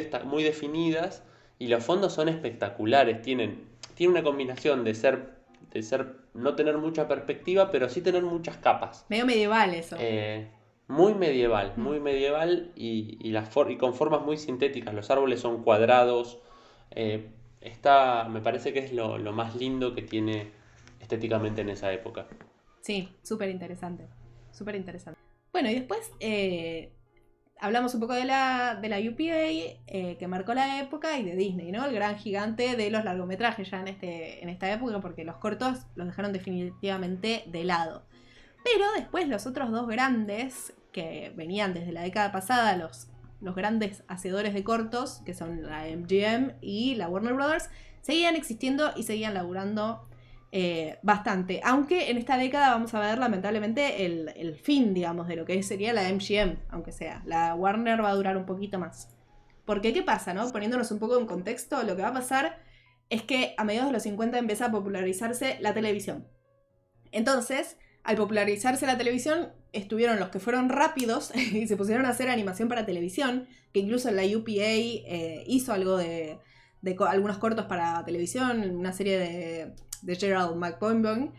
definidas. Y los fondos son espectaculares. Tienen una combinación no tener mucha perspectiva, pero sí tener muchas capas. Medio medieval eso. Eh, muy medieval y con formas muy sintéticas. Los árboles son cuadrados. eh, Me parece que es lo más lindo que tiene estéticamente en esa época. Sí, súper interesante. Súper interesante. Bueno, y después hablamos un poco de la UPA, que marcó la época, y de Disney, ¿no? El gran gigante de los largometrajes ya en esta época, porque los cortos los dejaron definitivamente de lado. Pero después los otros dos grandes, que venían desde la década pasada, los grandes hacedores de cortos, que son la MGM y la Warner Brothers, seguían existiendo y seguían laburando bastante. Aunque en esta década vamos a ver lamentablemente el fin, digamos, de lo que sería la MGM, aunque sea. La Warner va a durar un poquito más. Porque, ¿qué pasa, no? Poniéndonos un poco en contexto, lo que va a pasar es que a mediados de los 50 empieza a popularizarse la televisión. Entonces, al popularizarse la televisión, estuvieron los que fueron rápidos y se pusieron a hacer animación para televisión, que incluso la UPA hizo algo de algunos cortos para televisión, una serie de Gerald McBoing,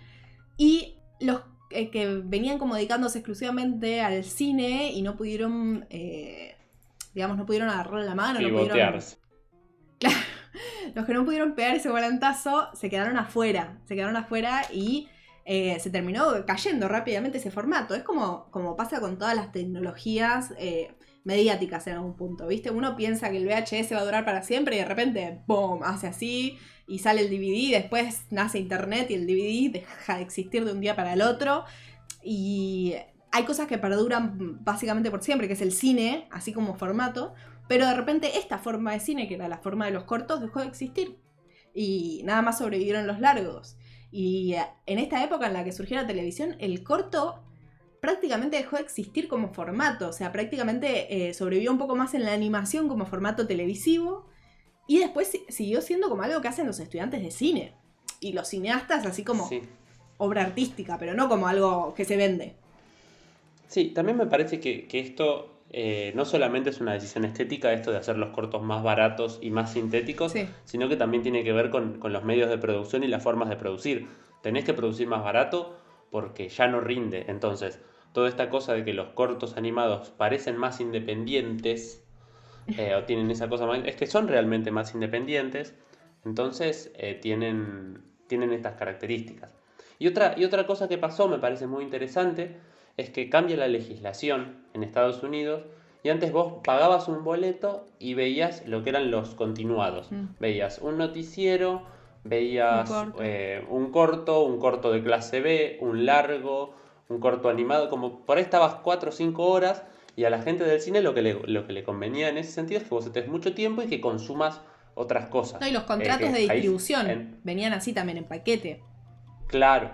y los que venían como dedicándose exclusivamente al cine y no pudieron, digamos, no pudieron agarrar la mano, no pudieron... Claro, los que no pudieron pegar ese volantazo se quedaron afuera y se terminó cayendo rápidamente ese formato. Es como pasa con todas las tecnologías mediáticas en algún punto, ¿viste? Uno piensa que el VHS va a durar para siempre y de repente, ¡boom!, hace así y sale el DVD, después nace internet y el DVD deja de existir de un día para el otro. Y hay cosas que perduran básicamente por siempre, que es el cine, así como formato, pero de repente esta forma de cine, que era la forma de los cortos, dejó de existir. Y nada más sobrevivieron los largos. Y en esta época en la que surgió la televisión, el corto prácticamente dejó de existir como formato. O sea, prácticamente sobrevivió un poco más en la animación como formato televisivo. Y después siguió siendo como algo que hacen los estudiantes de cine. Y los cineastas así como obra artística, pero no como algo que se vende. Sí, también me parece que esto no solamente es una decisión estética, esto de hacer los cortos más baratos y más sintéticos, sino que también tiene que ver con los medios de producción y las formas de producir. Tenés que producir más barato porque ya no rinde. Entonces, toda esta cosa de que los cortos animados parecen más independientes, o tienen esa cosa más, es que son realmente más independientes, entonces tienen estas características. Y otra cosa que pasó, me parece muy interesante, es que cambia la legislación en Estados Unidos y antes vos pagabas un boleto y veías lo que eran los continuados. Veías un noticiero, veías un corto de clase B, un largo, un corto animado, como por ahí estabas 4 o 5 horas y a la gente del cine lo que le convenía en ese sentido es que vos estés mucho tiempo y que consumas otras cosas. No, y los contratos de distribución venían así también en paquete. Claro.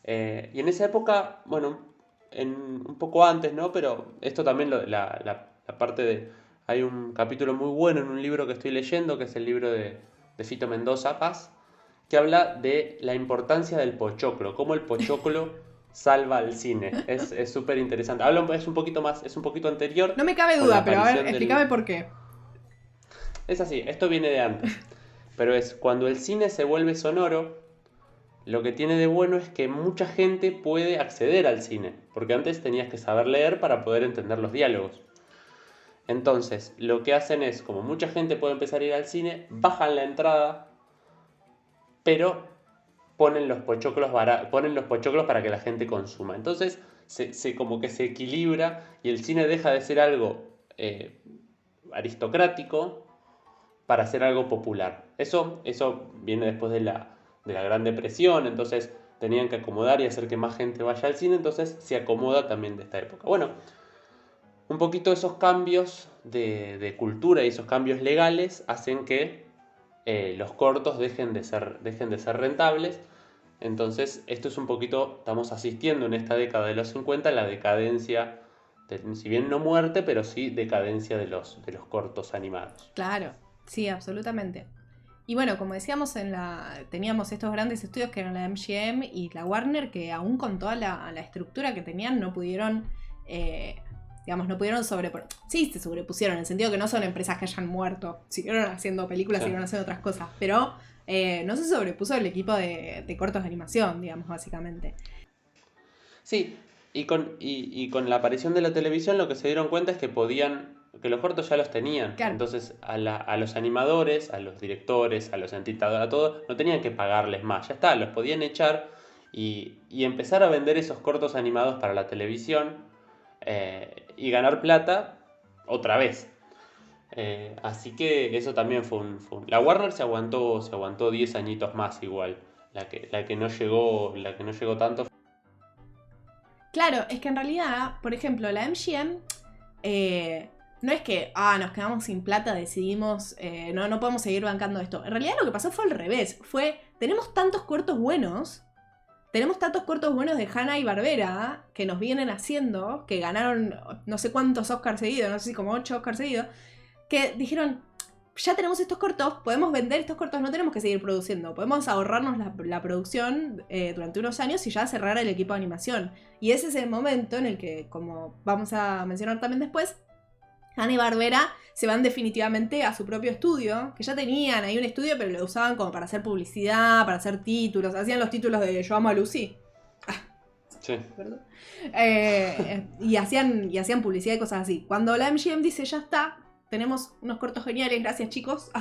Y en esa época, bueno, un poco antes, ¿no? Pero esto también, la parte de... Hay un capítulo muy bueno en un libro que estoy leyendo, que es el libro de Fito Mendoza Paz, que habla de la importancia del pochoclo, cómo el pochoclo salva al cine. Es súper interesante. Es un poquito anterior. No me cabe duda, pero a ver, explícame por qué. Es así, esto viene de antes. Pero es cuando el cine se vuelve sonoro, lo que tiene de bueno es que mucha gente puede acceder al cine, porque antes tenías que saber leer para poder entender los diálogos. Entonces, lo que hacen es, como mucha gente puede empezar a ir al cine, bajan la entrada, pero ponen los pochoclos para que la gente consuma. Entonces, como que se equilibra y el cine deja de ser algo aristocrático para ser algo popular. Eso viene después de la Gran Depresión, entonces tenían que acomodar y hacer que más gente vaya al cine, entonces se acomoda también de esta época. Bueno, un poquito esos cambios de cultura y esos cambios legales hacen que los cortos dejen de ser rentables. Entonces esto es un poquito, estamos asistiendo en esta década de los 50 a la decadencia, si bien no muerte, pero sí decadencia de los cortos animados. Claro, sí, absolutamente. Y bueno, como decíamos, teníamos estos grandes estudios que eran la MGM y la Warner, que aún con toda la estructura que tenían no pudieron, sí, se sobrepusieron, en el sentido que no son empresas que hayan muerto, siguieron haciendo películas, siguieron haciendo otras cosas, pero no se sobrepuso el equipo de cortos de animación, digamos, básicamente. Sí, y con la aparición de la televisión lo que se dieron cuenta es que los cortos ya los tenían. Claro. Entonces a los animadores, a los directores, a los entitadores, a todos, no tenían que pagarles más. Ya está, los podían echar y empezar a vender esos cortos animados para la televisión y ganar plata otra vez. Así que eso también fue La Warner se aguantó 10 añitos más igual. La que no llegó tanto. Claro, es que en realidad, por ejemplo, la MGM no es que nos quedamos sin plata, decidimos no podemos seguir bancando esto. En realidad lo que pasó fue al revés. Tenemos tantos cortos buenos de Hanna-Barbera que nos vienen haciendo, que ganaron no sé cuántos Oscars seguidos, no sé si como 8 Oscars seguidos, que dijeron, ya tenemos estos cortos, podemos vender estos cortos, no tenemos que seguir produciendo, podemos ahorrarnos la producción durante unos años y ya cerrar el equipo de animación. Y ese es el momento en el que, como vamos a mencionar también después, Hanna-Barbera se van definitivamente a su propio estudio, que ya tenían ahí un estudio, pero lo usaban como para hacer publicidad, para hacer títulos, hacían los títulos de Yo amo a Lucy. Sí. Perdón. Y hacían publicidad y cosas así. Cuando la MGM dice, ya está, tenemos unos cortos geniales, gracias chicos,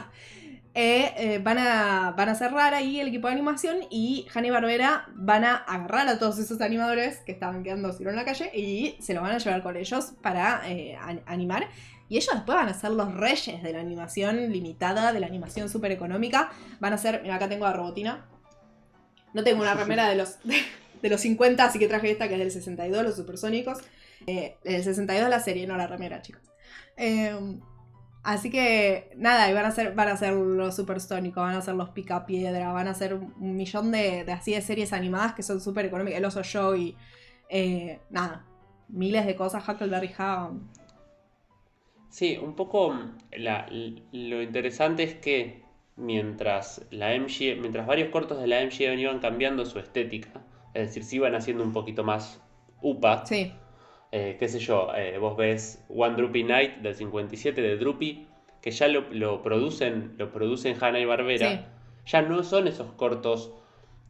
van a cerrar ahí el equipo de animación y Hanna-Barbera van a agarrar a todos esos animadores que estaban quedando solo en la calle y se los van a llevar con ellos para animar. Y ellos después van a ser los reyes de la animación limitada, de la animación súper económica. Van a ser, mira, acá tengo a Robotina. No tengo una remera de los 50, así que traje esta que es del 62, los Supersónicos. El 62 la serie, no la remera, chicos. Así que nada, y van a ser los Supersónicos, van a ser los Picapiedra, van a ser un millón de así de series animadas que son súper económicas. El Oso Joey, nada, miles de cosas, Huckleberry Hound. Sí, un poco lo interesante es que mientras varios cortos de la MGM iban cambiando su estética, es decir, se iban haciendo un poquito más upa. Sí. Qué sé yo, vos ves One Droopy Night del 57 de Droopy, que ya lo producen Hanna-Barbera. Sí. Ya no son esos cortos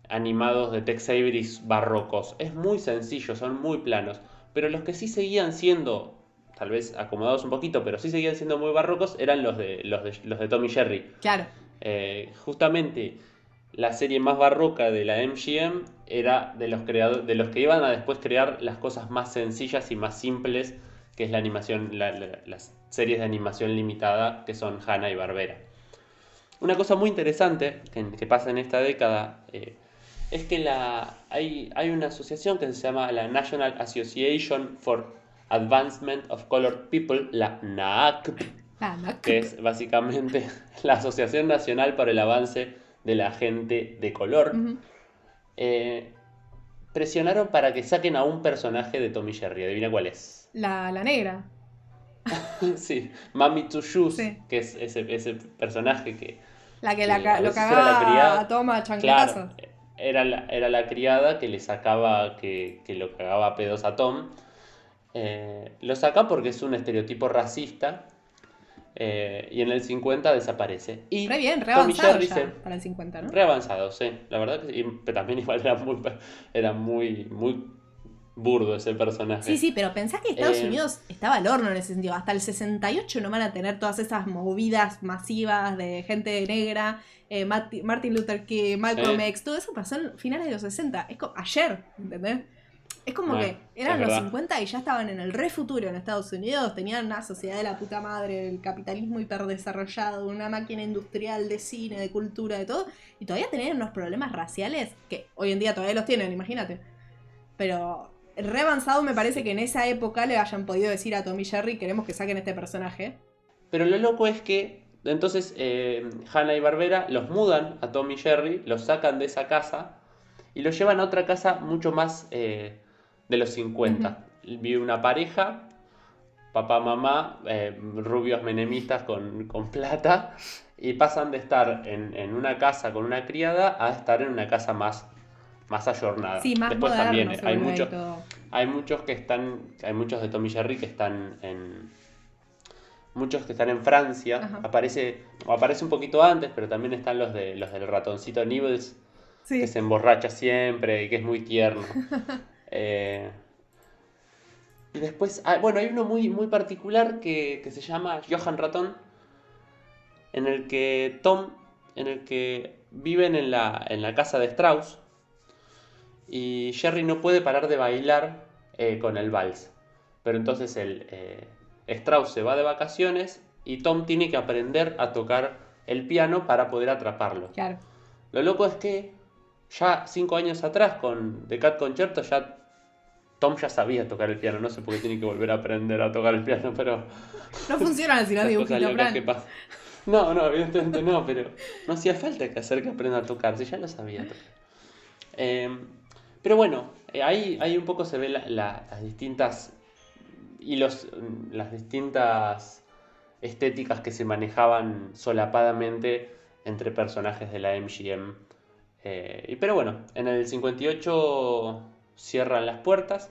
animados de Tex Avery barrocos. Es muy sencillo, son muy planos. Pero los que sí seguían siendo, tal vez acomodados un poquito, pero sí seguían siendo muy barrocos, eran los de Tom y Jerry. Claro. Justamente la serie más barroca de la MGM era de los que iban a después crear las cosas más sencillas y más simples, que es la animación, las series de animación limitada que son Hanna-Barbera. Una cosa muy interesante que pasa en esta década es que hay una asociación que se llama la National Association for Advancement of Colored People, la NAACP, que es básicamente la Asociación Nacional para el Avance de la Gente de Color. Uh-huh. Presionaron para que saquen a un personaje de Tom y Jerry. ¿Adivina cuál es? La negra. Sí, Mami Two Shoes, Sí. que es ese personaje que... La que a lo veces cagaba era la criada. a Tom a chancletazos. Claro, era la criada que le sacaba, que lo cagaba a pedos a Tom. Lo saca porque es un estereotipo racista. Y en el 50 desaparece. Y Re bien, re Tom y avanzado Jerry ya para el 50, ¿no? re avanzado, sí. La verdad que sí, pero también igual era muy burdo ese personaje. Sí, pero pensá que Estados Unidos estaba al horno en ese sentido. Hasta el 68 no van a tener todas esas movidas masivas de gente negra, Martin Luther King, Malcolm X, todo eso pasó en finales de los 60. Es como ayer, ¿entendés? Es como que eran los 50 y ya estaban en el re futuro en Estados Unidos. Tenían una sociedad de la puta madre, el capitalismo hiperdesarrollado, una máquina industrial de cine, de cultura, de todo. Y todavía tenían unos problemas raciales que hoy en día todavía los tienen, imagínate. Pero re avanzado me parece que en esa época le hayan podido decir a Tom y Jerry, queremos que saquen este personaje. Pero lo loco es que entonces Hanna-Barbera los mudan a Tom y Jerry, los sacan de esa casa y los llevan a otra casa mucho más de los 50. Uh-huh. Vive una pareja, papá, mamá, rubios menemistas con plata, y pasan de estar en una casa con una criada a estar en una casa más ayornada. Sí, más después moderno, también hay muchos de Tom y Jerry que están en Francia. Uh-huh. Aparece un poquito antes, pero también están los del ratoncito Nibbles, sí, que se emborracha siempre y que es muy tierno. Y después, hay uno muy, muy particular que se llama Johan Ratón, en el que viven en la casa de Strauss, y Jerry no puede parar de bailar con el vals. pero entonces Strauss se va de vacaciones y Tom tiene que aprender a tocar el piano para poder atraparlo. Claro. Lo loco es que ya 5 años atrás con The Cat Concerto Tom ya sabía tocar el piano, no sé por qué tiene que volver a aprender a tocar el piano, pero... No funciona así los Las cosas dibujitos, locas Fran. que pasan. No, evidentemente no, pero no hacía falta que hacer que aprenda a tocar, si ya lo sabía tocar. Pero bueno, ahí un poco se ve las distintas las distintas estéticas que se manejaban solapadamente entre personajes de la MGM. Pero bueno, en el 58 cierran las puertas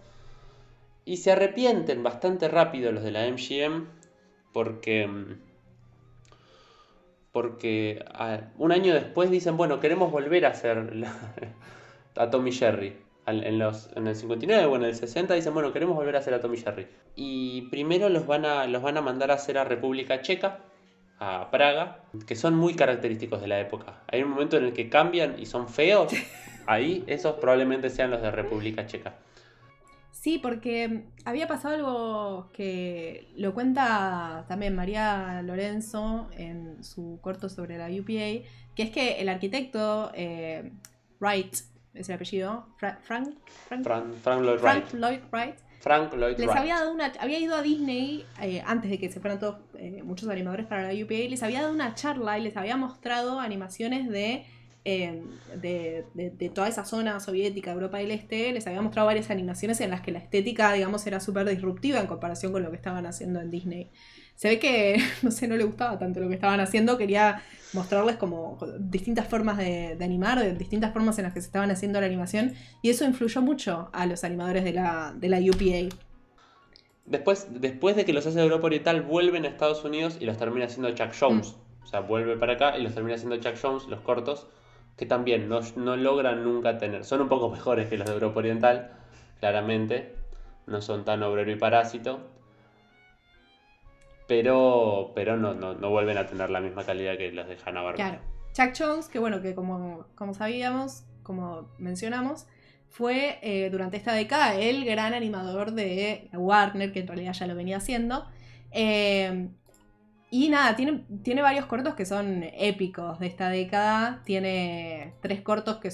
y se arrepienten bastante rápido los de la MGM porque un año después dicen, bueno, queremos volver a hacer a Tom y Jerry. En el 59 o en el 60 dicen, bueno, queremos volver a hacer a Tom y Jerry. Y primero los van a mandar a hacer a República Checa, a Praga, que son muy característicos de la época. Hay un momento en el que cambian y son feos. Ahí esos probablemente sean los de República Checa. Sí, porque había pasado algo que lo cuenta también María Lorenzo en su corto sobre la UPA, que es que el arquitecto Wright, es el apellido, Frank Lloyd Wright. Frank Lloyd les Wright. había ido a Disney antes de que se fueran todos muchos animadores para la UPA, les había dado una charla y les había mostrado animaciones de toda esa zona soviética, Europa del Este. Les había mostrado varias animaciones en las que la estética, digamos, era súper disruptiva en comparación con lo que estaban haciendo en Disney. Se ve que, no sé, no le gustaba tanto lo que estaban haciendo, quería mostrarles como distintas formas de animar, de distintas formas en las que se estaban haciendo la animación, y eso influyó mucho a los animadores de la UPA. Después de que los hace de Europa Oriental, vuelven a Estados Unidos y los termina haciendo Chuck Jones. O sea, vuelve para acá y los termina haciendo Chuck Jones, los cortos, que también no logran nunca tener. Son un poco mejores que los de Europa Oriental, claramente. No son tan obrero y parásito. Pero no vuelven a tener la misma calidad que los de Hanna-Barbera. Claro. Chuck Jones, que bueno, que como sabíamos, como mencionamos, fue durante esta década el gran animador de Warner, que en realidad ya lo venía haciendo. Y nada, tiene varios cortos que son épicos de esta década. Tiene 3 cortos que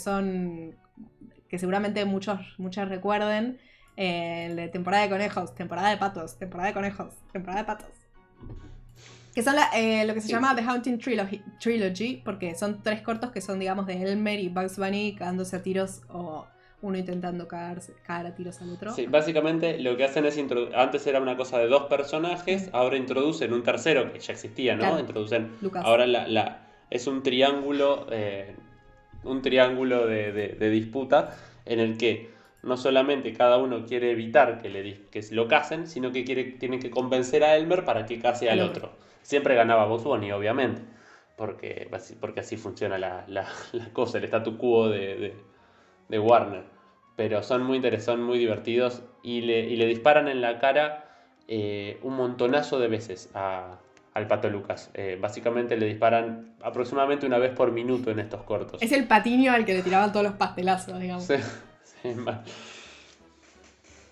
seguramente muchos recuerden. El de temporada de conejos, temporada de patos, temporada de conejos, temporada de patos. Que son lo que se llama The Haunting Trilogy, porque son 3 cortos que son, digamos, de Elmer y Bugs Bunny cagándose a tiros o uno intentando cagar a tiros al otro. Sí, básicamente lo que hacen es antes era una cosa de 2 personajes, ahora introducen un tercero que ya existía, ¿no? Claro. Introducen Lucas. ahora es un triángulo de disputa en el que no solamente cada uno quiere evitar que lo casen, sino que tienen que convencer a Elmer para que case al otro. Siempre ganaba Bugs Bunny, obviamente, porque así funciona la cosa, el statu quo de Warner. Pero son muy interesantes, son muy divertidos y le disparan en la cara un montonazo de veces al Pato Lucas. Básicamente le disparan aproximadamente una vez por minuto en estos cortos. Es el patiño al que le tiraban todos los pastelazos, digamos. Sí,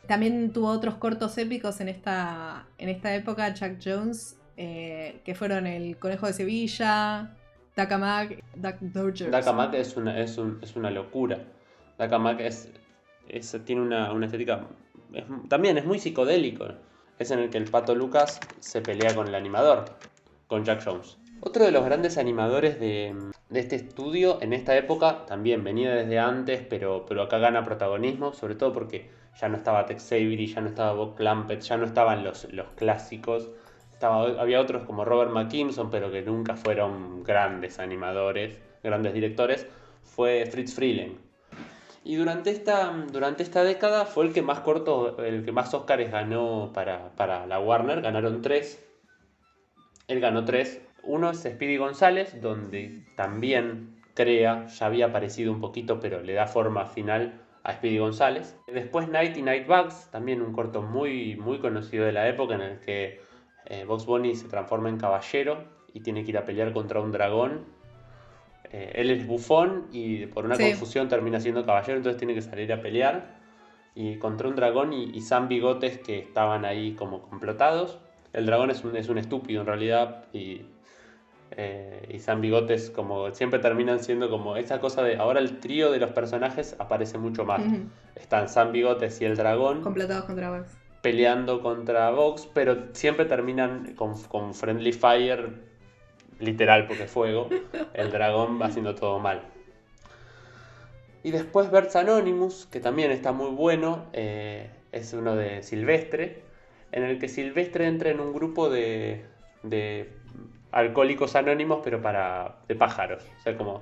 También tuvo otros cortos épicos en esta época, Chuck Jones, que fueron El Conejo de Sevilla, Duck Duck Dodgers. Duck Amack es una locura. Duck Amack tiene una estética, también es muy psicodélico. Es en el que el Pato Lucas se pelea con el animador, con Chuck Jones. Otro de los grandes animadores de este estudio en esta época, también venía desde antes, pero acá gana protagonismo, sobre todo porque ya no estaba Tex Avery, ya no estaba Bob Clampett, ya no estaban los clásicos. Había otros como Robert McKimson, pero que nunca fueron grandes animadores, grandes directores. Fue Fritz Freleng. Y durante esta década fue el que más Óscares ganó para la Warner. Ganaron 3. Él ganó 3. Uno es Speedy González, donde también ya había aparecido un poquito, pero le da forma final a Speedy González. Después Nighty Night Bugs, también un corto muy, muy conocido de la época, en el que Bugs Bunny se transforma en caballero y tiene que ir a pelear contra un dragón. Él es bufón y por una confusión termina siendo caballero, entonces tiene que salir a pelear. y contra un dragón y Sam Bigotes que estaban ahí como complotados. El dragón es un estúpido en realidad y Sam Bigotes como siempre terminan siendo como esa cosa de ahora el trío de los personajes aparece mucho más. Están Sam Bigotes y el dragón Completados contra Vox. Peleando contra Vox, pero siempre terminan con Friendly Fire, literal porque es fuego, el dragón haciendo todo mal. Y después Bert's Anonymous, que también está muy bueno, es uno de Silvestre, en el que Silvestre entra en un grupo de alcohólicos anónimos, pero de pájaros. O sea, como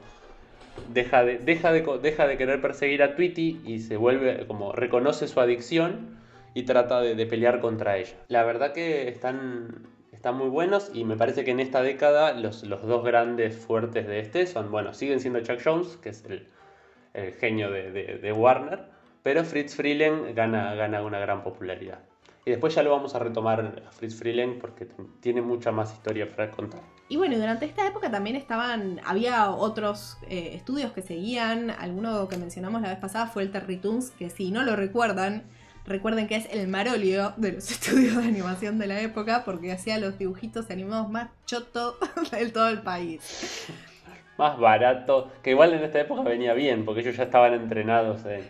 deja de querer perseguir a Tweety y se vuelve, como reconoce su adicción y trata de pelear contra ella. La verdad que están muy buenos y me parece que en esta década los dos grandes fuertes de son, bueno, siguen siendo Chuck Jones, que es el genio de Warner, pero Friz Freleng gana una gran popularidad. Y después ya lo vamos a retomar a Friz Freleng porque tiene mucha más historia para contar. Y bueno, durante esta época también había otros estudios que seguían. Alguno que mencionamos la vez pasada fue el Territoons, que si no lo recuerden que es el Marolio de los estudios de animación de la época, porque hacía los dibujitos animados más chotos de todo el país. Más barato, que igual en esta época venía bien, porque ellos ya estaban entrenados en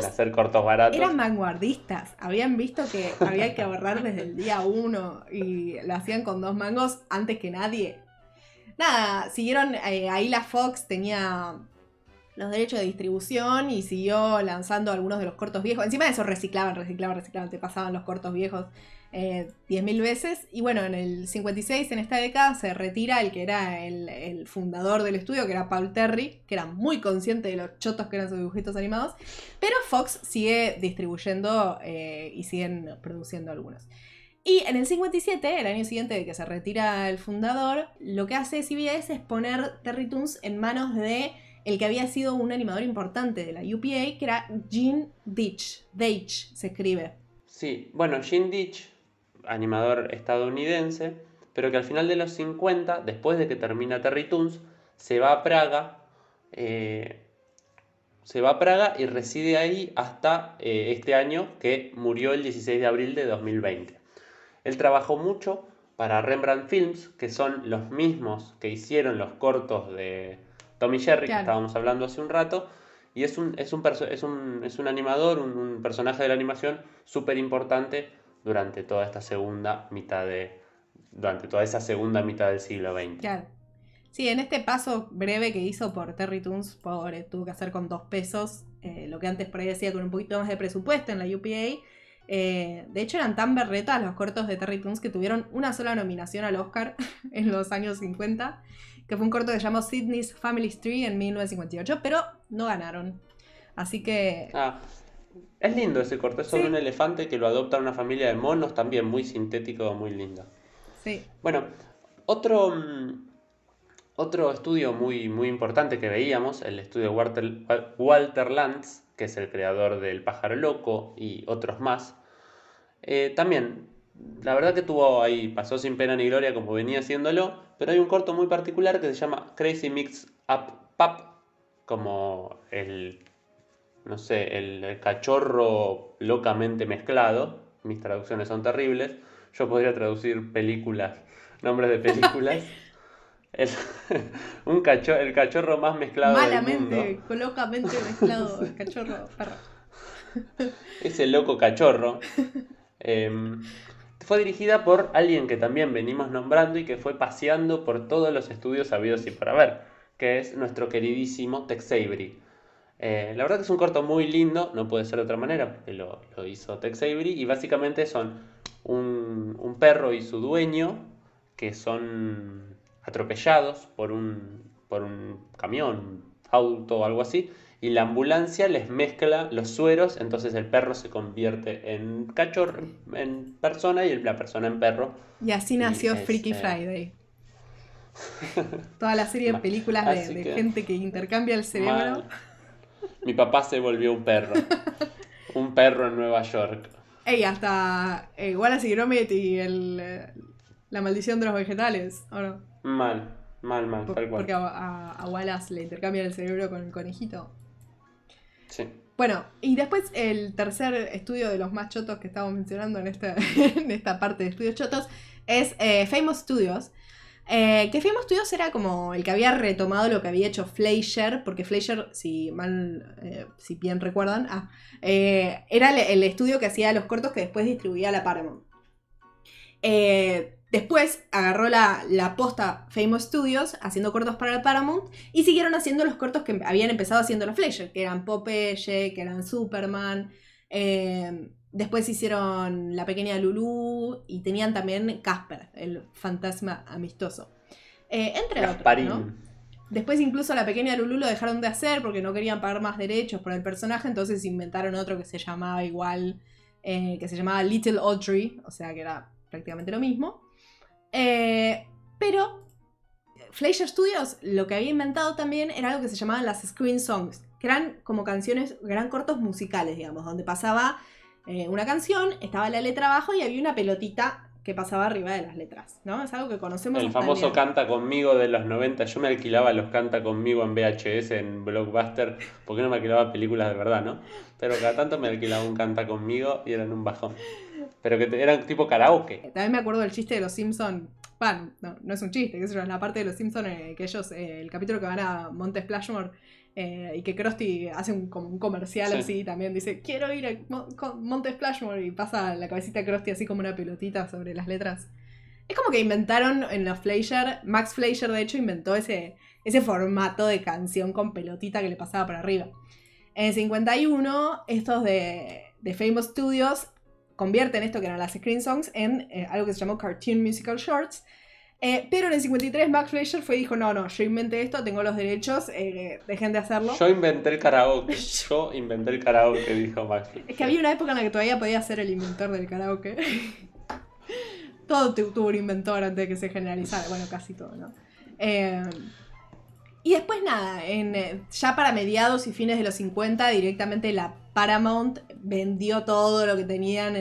hacer cortos baratos. Eran vanguardistas, habían visto que había que ahorrar desde el día 1 y lo hacían con 2 mangos antes que nadie. Nada, siguieron, ahí la Fox tenía los derechos de distribución y siguió lanzando algunos de los cortos viejos. Encima de eso reciclaban, te pasaban los cortos viejos 10.000 veces. Y bueno, en el 56, en esta década, se retira el que era el fundador del estudio, que era Paul Terry, que era muy consciente de los chotos que eran sus dibujitos animados. Pero Fox sigue distribuyendo y siguen produciendo algunos. Y en el 57, el año siguiente de que se retira el fundador, lo que hace CBS es poner Territoons en manos de el que había sido un animador importante de la UPA, que era Gene Deitch. Deitch se escribe. Sí, bueno, Gene Deitch, animador estadounidense, pero que al final de los 50, después de que termina Territoons, se va a Praga y reside ahí hasta este año, que murió el 16 de abril de 2020. Él trabajó mucho para Rembrandt Films, que son los mismos que hicieron los cortos de Tom y Jerry, claro, que estábamos hablando hace un rato, y es un animador, un personaje de la animación súper importante durante toda esa segunda mitad del siglo XX. Claro. Sí, en este paso breve que hizo por Territoons, pobre, tuvo que hacer con 2 pesos, lo que antes por ahí decía con un poquito más de presupuesto en la UPA. De hecho eran tan berretas los cortos de Territoons que tuvieron una sola nominación al Oscar en los años 50, que fue un corto que se llamó Sydney's Family Tree en 1958, pero no ganaron. Así que... es lindo ese corto, es sobre un elefante que lo adopta una familia de monos, también muy sintético, muy lindo. Sí. Bueno, otro estudio muy, muy importante que veíamos, el estudio Walter Lantz, que es el creador del Pájaro Loco y otros más, también, la verdad que pasó sin pena ni gloria como venía haciéndolo, pero hay un corto muy particular que se llama Crazy Mixed Up Pup, como el cachorro locamente mezclado. Mis traducciones son terribles. Yo podría traducir nombres de películas. El cachorro más mezclado malamente, del mundo. locamente mezclado, el cachorro perro. Ese loco cachorro. Fue dirigida por alguien que también venimos nombrando y que fue paseando por todos los estudios habidos y por haber, que es nuestro queridísimo Tex Avery. La verdad que es un corto muy lindo, no puede ser de otra manera porque lo hizo Tex Avery, y básicamente son un perro y su dueño que son atropellados por un camión, auto o algo así, y la ambulancia les mezcla los sueros, entonces el perro se convierte en cachorro, en persona, y la persona en perro. Y así nació Freaky Friday. Toda la serie de películas de gente que intercambia el cerebro. Mi papá se volvió un perro. Un perro en Nueva York. Ey, hasta Wallace y Gromit y la maldición de los vegetales, ¿o no? Mal, tal cual. Porque a Wallace le intercambian el cerebro con el conejito. Sí. Bueno, y después el tercer estudio de los más chotos que estamos mencionando en esta parte de estudios chotos es Famous Studios. Que Famous Studios era como el que había retomado lo que había hecho Fleischer, porque Fleischer, si bien recuerdan, era el estudio que hacía los cortos que después distribuía la Paramount. Después agarró la posta Famous Studios haciendo cortos para la Paramount y siguieron haciendo los cortos que habían empezado haciendo los Fleischer, que eran Popeye, que eran Superman. Después hicieron La Pequeña Lulú y tenían también Casper, el fantasma amistoso. Entre Gasparín. otros, ¿no? Después incluso La Pequeña Lulú lo dejaron de hacer porque no querían pagar más derechos por el personaje, entonces inventaron otro que se llamaba igual, que se llamaba Little Audrey, o sea que era prácticamente lo mismo. Pero Fleischer Studios lo que había inventado también era algo que se llamaban las screen songs, que eran como canciones, eran cortos musicales, digamos, donde pasaba una canción, estaba la letra abajo y había una pelotita que pasaba arriba de las letras, ¿no? Es algo que conocemos. El famoso Canta Conmigo de los 90. Yo me alquilaba los Canta Conmigo en VHS, en Blockbuster, porque no me alquilaba películas de verdad, ¿no? Pero cada tanto me alquilaba un Canta Conmigo y eran un bajón. Pero que eran tipo karaoke. También me acuerdo del chiste de los Simpsons. No es un chiste, qué sé yo, es la parte de los Simpsons que ellos, el capítulo que van a Monte Splashmore y que Krusty hace como un comercial, sí, así, también dice, quiero ir a Monte Splashmore y pasa la cabecita de Krusty así como una pelotita sobre las letras. Es como que inventaron en los Fleischer, Max Fleischer de hecho inventó ese formato de canción con pelotita que le pasaba por arriba. En el 51, estos de Famous Studios convierten esto que eran las screen songs en algo que se llamó Cartoon Musical Shorts. Pero en el 53 Max Fleischer dijo, no, yo inventé esto, tengo los derechos, dejen de hacerlo. Yo inventé el karaoke, dijo Max Fleischer. Es que había una época en la que todavía podía ser el inventor del karaoke. Todo tuvo un inventor antes de que se generalizara, bueno, casi todo, ¿no? Y después nada, ya para mediados y fines de los 50 directamente la Paramount vendió todo lo que tenían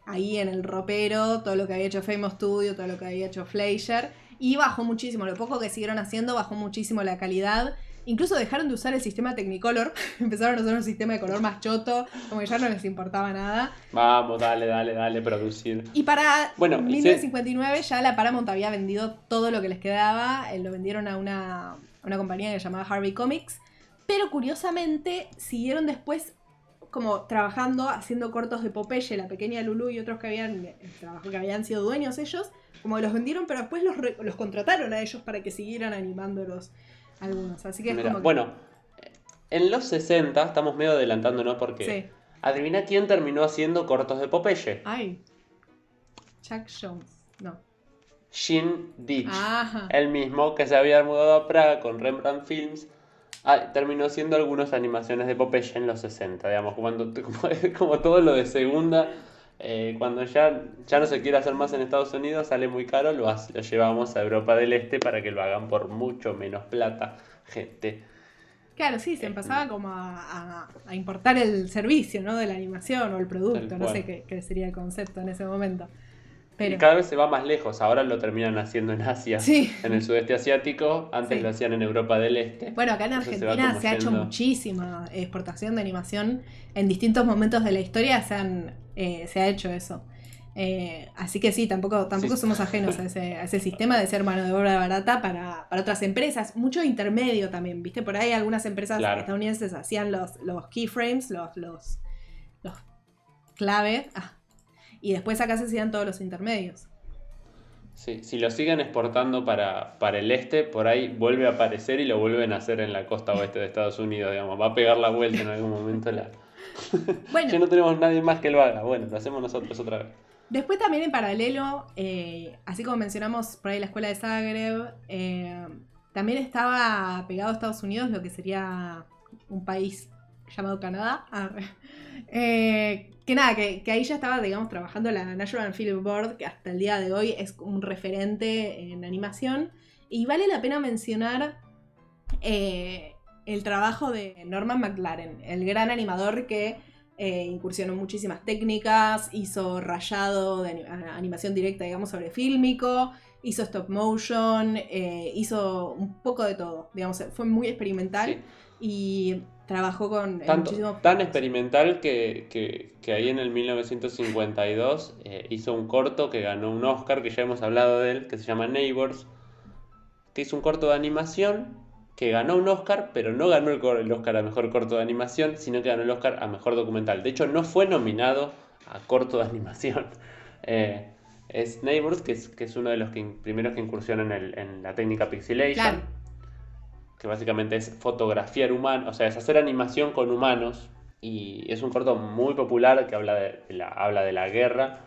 ahí en el ropero, todo lo que había hecho Famous Studio, todo lo que había hecho Fleischer, y bajó muchísimo, lo poco que siguieron haciendo bajó muchísimo la calidad. Incluso dejaron de usar el sistema Technicolor, empezaron a usar un sistema de color más choto, como que ya no les importaba nada. Vamos, dale, producir. Y para 1959 ya la Paramount había vendido todo lo que les quedaba, lo vendieron a una compañía que se llamaba Harvey Comics, pero curiosamente siguieron después como trabajando, haciendo cortos de Popeye, La Pequeña Lulú y otros que habían sido dueños ellos, como que los vendieron, pero después los contrataron a ellos para que siguieran animándolos algunos, así que es como que... Bueno, en los 60, estamos medio adelantándonos porque... Sí. Adivina quién terminó haciendo cortos de Popeye. Ay, Chuck Jones, no. Gene Ditch, Ajá. El mismo que se había mudado a Praga con Rembrandt Films, terminó haciendo algunas animaciones de Popeye en los 60, digamos, como todo lo de segunda, cuando ya no se quiere hacer más en Estados Unidos, sale muy caro, lo llevamos a Europa del Este para que lo hagan por mucho menos plata, gente. Claro, sí, se empezaba como a importar el servicio, ¿no? De la animación o el producto, no sé qué sería el concepto en ese momento. Pero... Y cada vez se va más lejos, ahora lo terminan haciendo en Asia, sí, en el sudeste asiático, antes lo hacían en Europa del Este. Bueno, acá en Argentina se ha hecho muchísima exportación de animación, en distintos momentos de la historia se ha hecho eso. Así que sí, tampoco somos ajenos a ese sistema de ser mano de obra barata para otras empresas. Mucho intermedio también, ¿viste? Por ahí algunas empresas estadounidenses hacían los keyframes, los clave, y después acá se hacían todos los intermedios. Sí, si lo siguen exportando para el este, por ahí vuelve a aparecer y lo vuelven a hacer en la costa oeste de Estados Unidos, digamos. Va a pegar la vuelta en algún momento. Bueno, ya no tenemos nadie más que lo haga. Bueno, lo hacemos nosotros otra vez. Después también en paralelo, así como mencionamos por ahí la escuela de Zagreb, también estaba pegado a Estados Unidos lo que sería un país llamado Canadá. Que ahí ya estaba, digamos, trabajando la National Film Board, que hasta el día de hoy es un referente en animación. Y vale la pena mencionar el trabajo de Norman McLaren, el gran animador que incursionó en muchísimas técnicas, hizo rayado de animación directa, digamos, sobre fílmico, hizo stop motion, hizo un poco de todo, digamos, fue muy experimental. Sí. y trabajó con muchísimos... Tan experimental que ahí en el 1952 hizo un corto que ganó un Oscar, que ya hemos hablado de él, que se llama Neighbors, que hizo un corto de animación que ganó un Oscar, pero no ganó el Oscar a Mejor Corto de Animación, sino que ganó el Oscar a Mejor Documental. De hecho, no fue nominado a Corto de Animación. Es Neighbors, que es uno de los primeros que incursionan en la técnica pixelation, Claro. que básicamente es fotografiar humanos, o sea, es hacer animación con humanos, y es un corto muy popular que habla de la guerra,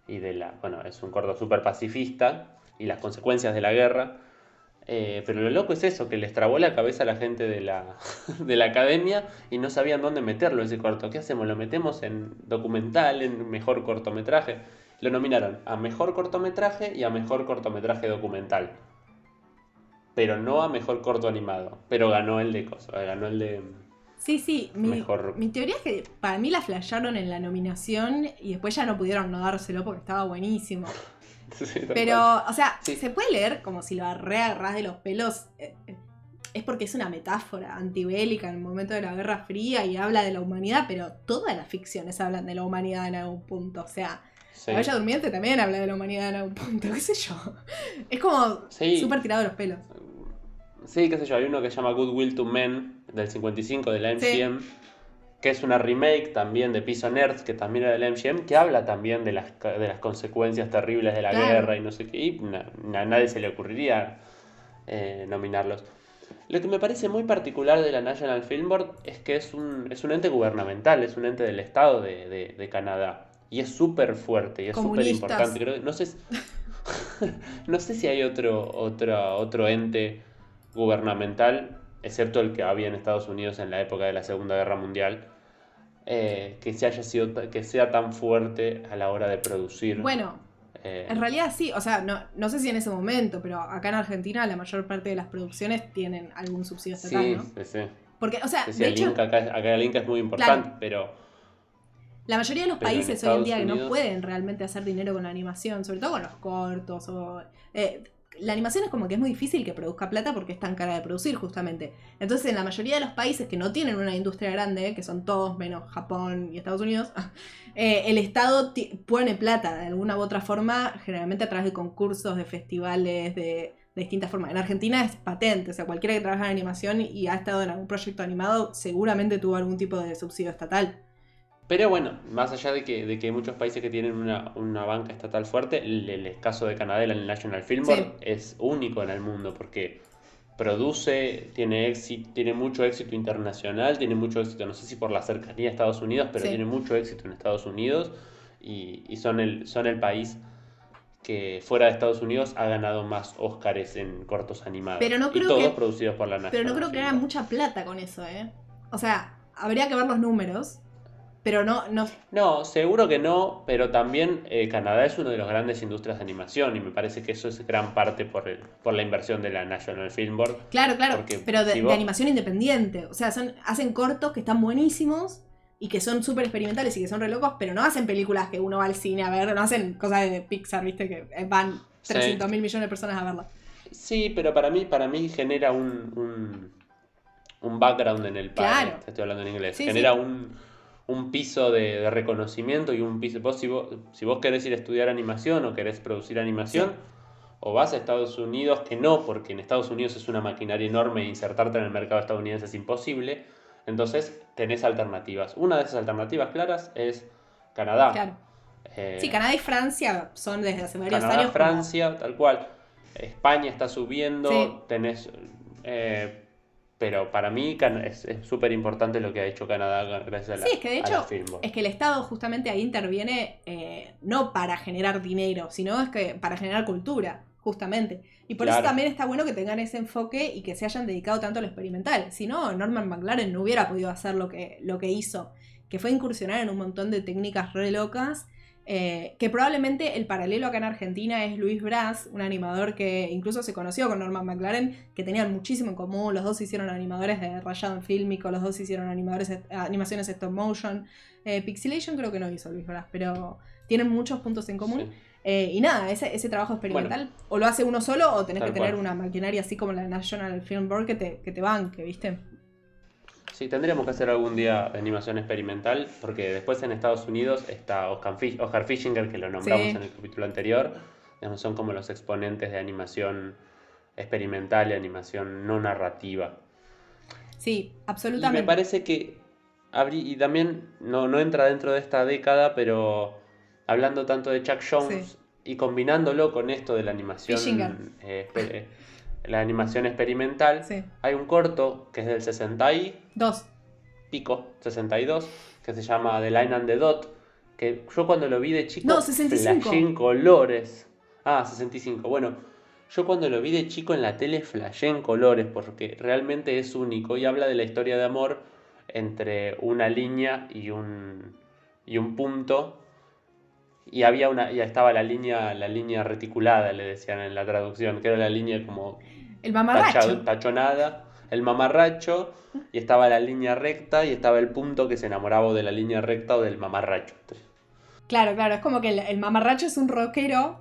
y bueno, es un corto súper pacifista, y las consecuencias de la guerra. Pero lo loco es eso, que les trabó la cabeza a la gente de la academia y no sabían dónde meterlo ese corto. ¿Qué hacemos? ¿Lo metemos en documental, en mejor cortometraje? Lo nominaron a mejor cortometraje y a mejor cortometraje documental. Pero no a mejor corto animado. Pero ganó el de ganó el de Sí, mejor. mi teoría es que para mí la flasharon en la nominación y después ya no pudieron no dárselo porque estaba buenísimo. Sí, Pero, o sea, sí. se puede leer como si lo reagarrás de los pelos. Es porque es una metáfora antibélica en el momento de la Guerra Fría y habla de la humanidad, pero todas las ficciones hablan de la humanidad en algún punto. O sea, Sí. La Bella Durmiente también habla de la humanidad en algún punto, qué sé yo. Es como Sí. súper tirado de los pelos. Sí, qué sé yo, hay uno que se llama Good Will to Men, del 55, de la MGM, Sí. que es una remake también de Peace on Earth, que también era de la MGM, que habla también de las consecuencias terribles de la Claro. guerra y no sé qué, y a nadie se le ocurriría nominarlos. Lo que me parece muy particular de la National Film Board es que es un ente gubernamental, es un ente del Estado de Canadá, y es súper fuerte, y es súper Comunistas. importante. No sé si hay otro ente gubernamental, excepto el que había en Estados Unidos en la época de la Segunda Guerra Mundial, que sea tan fuerte a la hora de producir. Bueno, en realidad sí, o sea, no sé si en ese momento, pero acá en Argentina la mayor parte de las producciones tienen algún subsidio estatal, Sí, ¿no? sí. Porque, o sea, Sí, de el hecho, Inca acá el Inca es muy importante, claro, pero la mayoría de los en países hoy en Estados día que no Unidos. pueden realmente hacer dinero con la animación, sobre todo con los cortos la animación es como que es muy difícil que produzca plata porque es tan cara de producir justamente. Entonces en la mayoría de los países que no tienen una industria grande, que son todos menos Japón y Estados Unidos, el Estado pone plata de alguna u otra forma, generalmente a través de concursos, de festivales, de distintas formas. En Argentina es patente, o sea, cualquiera que trabaja en animación y ha estado en algún proyecto animado seguramente tuvo algún tipo de subsidio estatal. Pero bueno, más allá de que hay muchos países que tienen una banca estatal fuerte, el caso de Canadá, el National Film Board, Sí. es único en el mundo porque produce, tiene mucho éxito internacional, tiene mucho éxito, no sé si por la cercanía a Estados Unidos, pero Sí. tiene mucho éxito en Estados Unidos y son el país que fuera de Estados Unidos ha ganado más Óscares en cortos animados. Pero no Y creo todos que, producidos por la National pero no creo que Film hagan Board. mucha plata con eso, ¿eh? O sea, habría que ver los números, pero no. No, seguro que no, pero también Canadá es una de las grandes industrias de animación y me parece que eso es gran parte por la inversión de la National Film Board. Claro, Porque pero si de vos- animación independiente. O sea, hacen cortos que están buenísimos y que son súper experimentales y que son re locos, pero no hacen películas que uno va al cine a ver, no hacen cosas de Pixar, ¿viste? Que van Sí. 300.000 millones de personas a verla. Sí, pero para mí genera un background en el país. Claro. Te estoy hablando en inglés. Sí, Genera sí. un piso de reconocimiento y un piso. Si vos querés ir a estudiar animación o querés producir animación, Sí. o vas a Estados Unidos, que no, porque en Estados Unidos es una maquinaria enorme e insertarte en el mercado estadounidense es imposible. Entonces tenés alternativas. Una de esas alternativas claras es Canadá. Claro. Eh, Sí, Canadá y Francia son desde hace varios Canadá, años. Francia, tal cual. España está subiendo, Sí. tenés... pero para mí es súper importante lo que ha hecho Canadá gracias a Sí, es que de a la hecho Film Board. es que el Estado justamente ahí interviene no para generar dinero, sino es que para generar cultura, justamente. Y por eso Claro. también está bueno que tengan ese enfoque y que se hayan dedicado tanto a lo experimental. Si no, Norman McLaren no hubiera podido hacer lo que hizo, que fue incursionar en un montón de técnicas re locas. Que probablemente el paralelo acá en Argentina es Luis Braz, un animador que incluso se conoció con Norman McLaren, que tenían muchísimo en común. Los dos hicieron animadores de rayado en fílmico, los dos hicieron animaciones stop motion. Pixelation creo que no hizo Luis Braz, pero tienen muchos puntos en común. Sí. Y nada, ese trabajo experimental, o lo hace uno solo o tenés Tal que tener cual. una maquinaria así como la National Film Board que te banque, ¿viste? Sí, tendríamos que hacer algún día de animación experimental, porque después en Estados Unidos está Oscar Fischinger, que lo nombramos en Sí, el capítulo anterior. Digamos, son como los exponentes de animación experimental y animación no narrativa. sí, Y me absolutamente. parece que y también no entra dentro de esta década, pero hablando tanto de Chuck Sí. Jones y combinándolo con esto de Fishinger, la animación experimental, sí. hay un corto que es del 60 y Dos. pico, 62, que se llama The Line and the Dot, que yo cuando lo vi de No, chico flashé 65. en colores. Ah, 65. Bueno, yo cuando lo vi de chico en la tele flashé en colores porque realmente es único y habla de la historia de amor entre una línea y un punto. Y estaba la línea reticulada, le decían en la traducción, que era la línea como El mamarracho. tachonada, el mamarracho, y estaba la línea recta y estaba el punto que se enamoraba de la línea recta o del mamarracho. Claro, claro, es como que el mamarracho es un rockero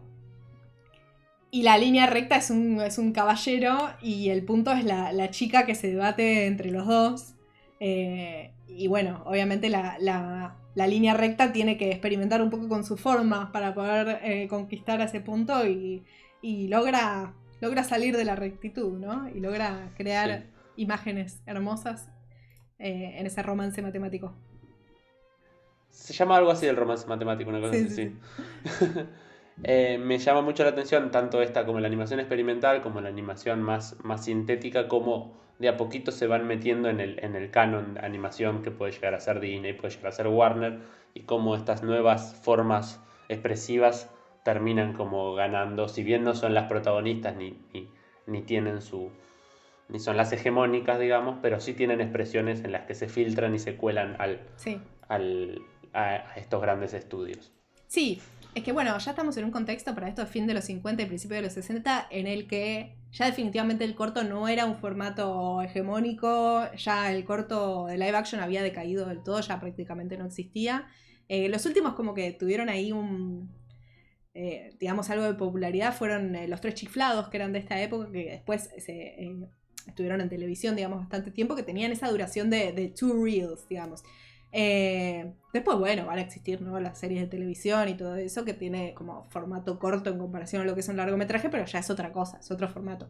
y la línea recta es un caballero y el punto es la chica que se debate entre los dos. Y bueno, obviamente la línea recta tiene que experimentar un poco con sus formas para poder conquistar a ese punto y logra salir de la rectitud, ¿no? Y logra Sí. crear imágenes hermosas en ese romance matemático. Se llama algo así del romance matemático, una cosa Sí, así, sí, sí. sí. Me llama mucho la atención tanto esta como la animación experimental, como la animación más sintética, como de a poquito se van metiendo en el canon de animación que puede llegar a ser Disney, puede llegar a ser Warner, y cómo estas nuevas formas expresivas terminan como ganando, si bien no son las protagonistas ni tienen ni son las hegemónicas, digamos, pero sí tienen expresiones en las que se filtran y se cuelan Sí. al, a estos grandes estudios. Sí, es que bueno, ya estamos en un contexto para esto, fin de los 50 y principio de los 60, en el que ya definitivamente el corto no era un formato hegemónico, ya el corto de live action había decaído del todo, ya prácticamente no existía. Los últimos como que tuvieron ahí digamos, algo de popularidad fueron los Tres Chiflados, que eran de esta época, que después estuvieron en televisión, digamos, bastante tiempo, que tenían esa duración de two reels, digamos. Después, bueno, van a existir, ¿no?, las series de televisión y todo eso, que tiene como formato corto en comparación a lo que es un largometraje, pero ya es otra cosa, es otro formato.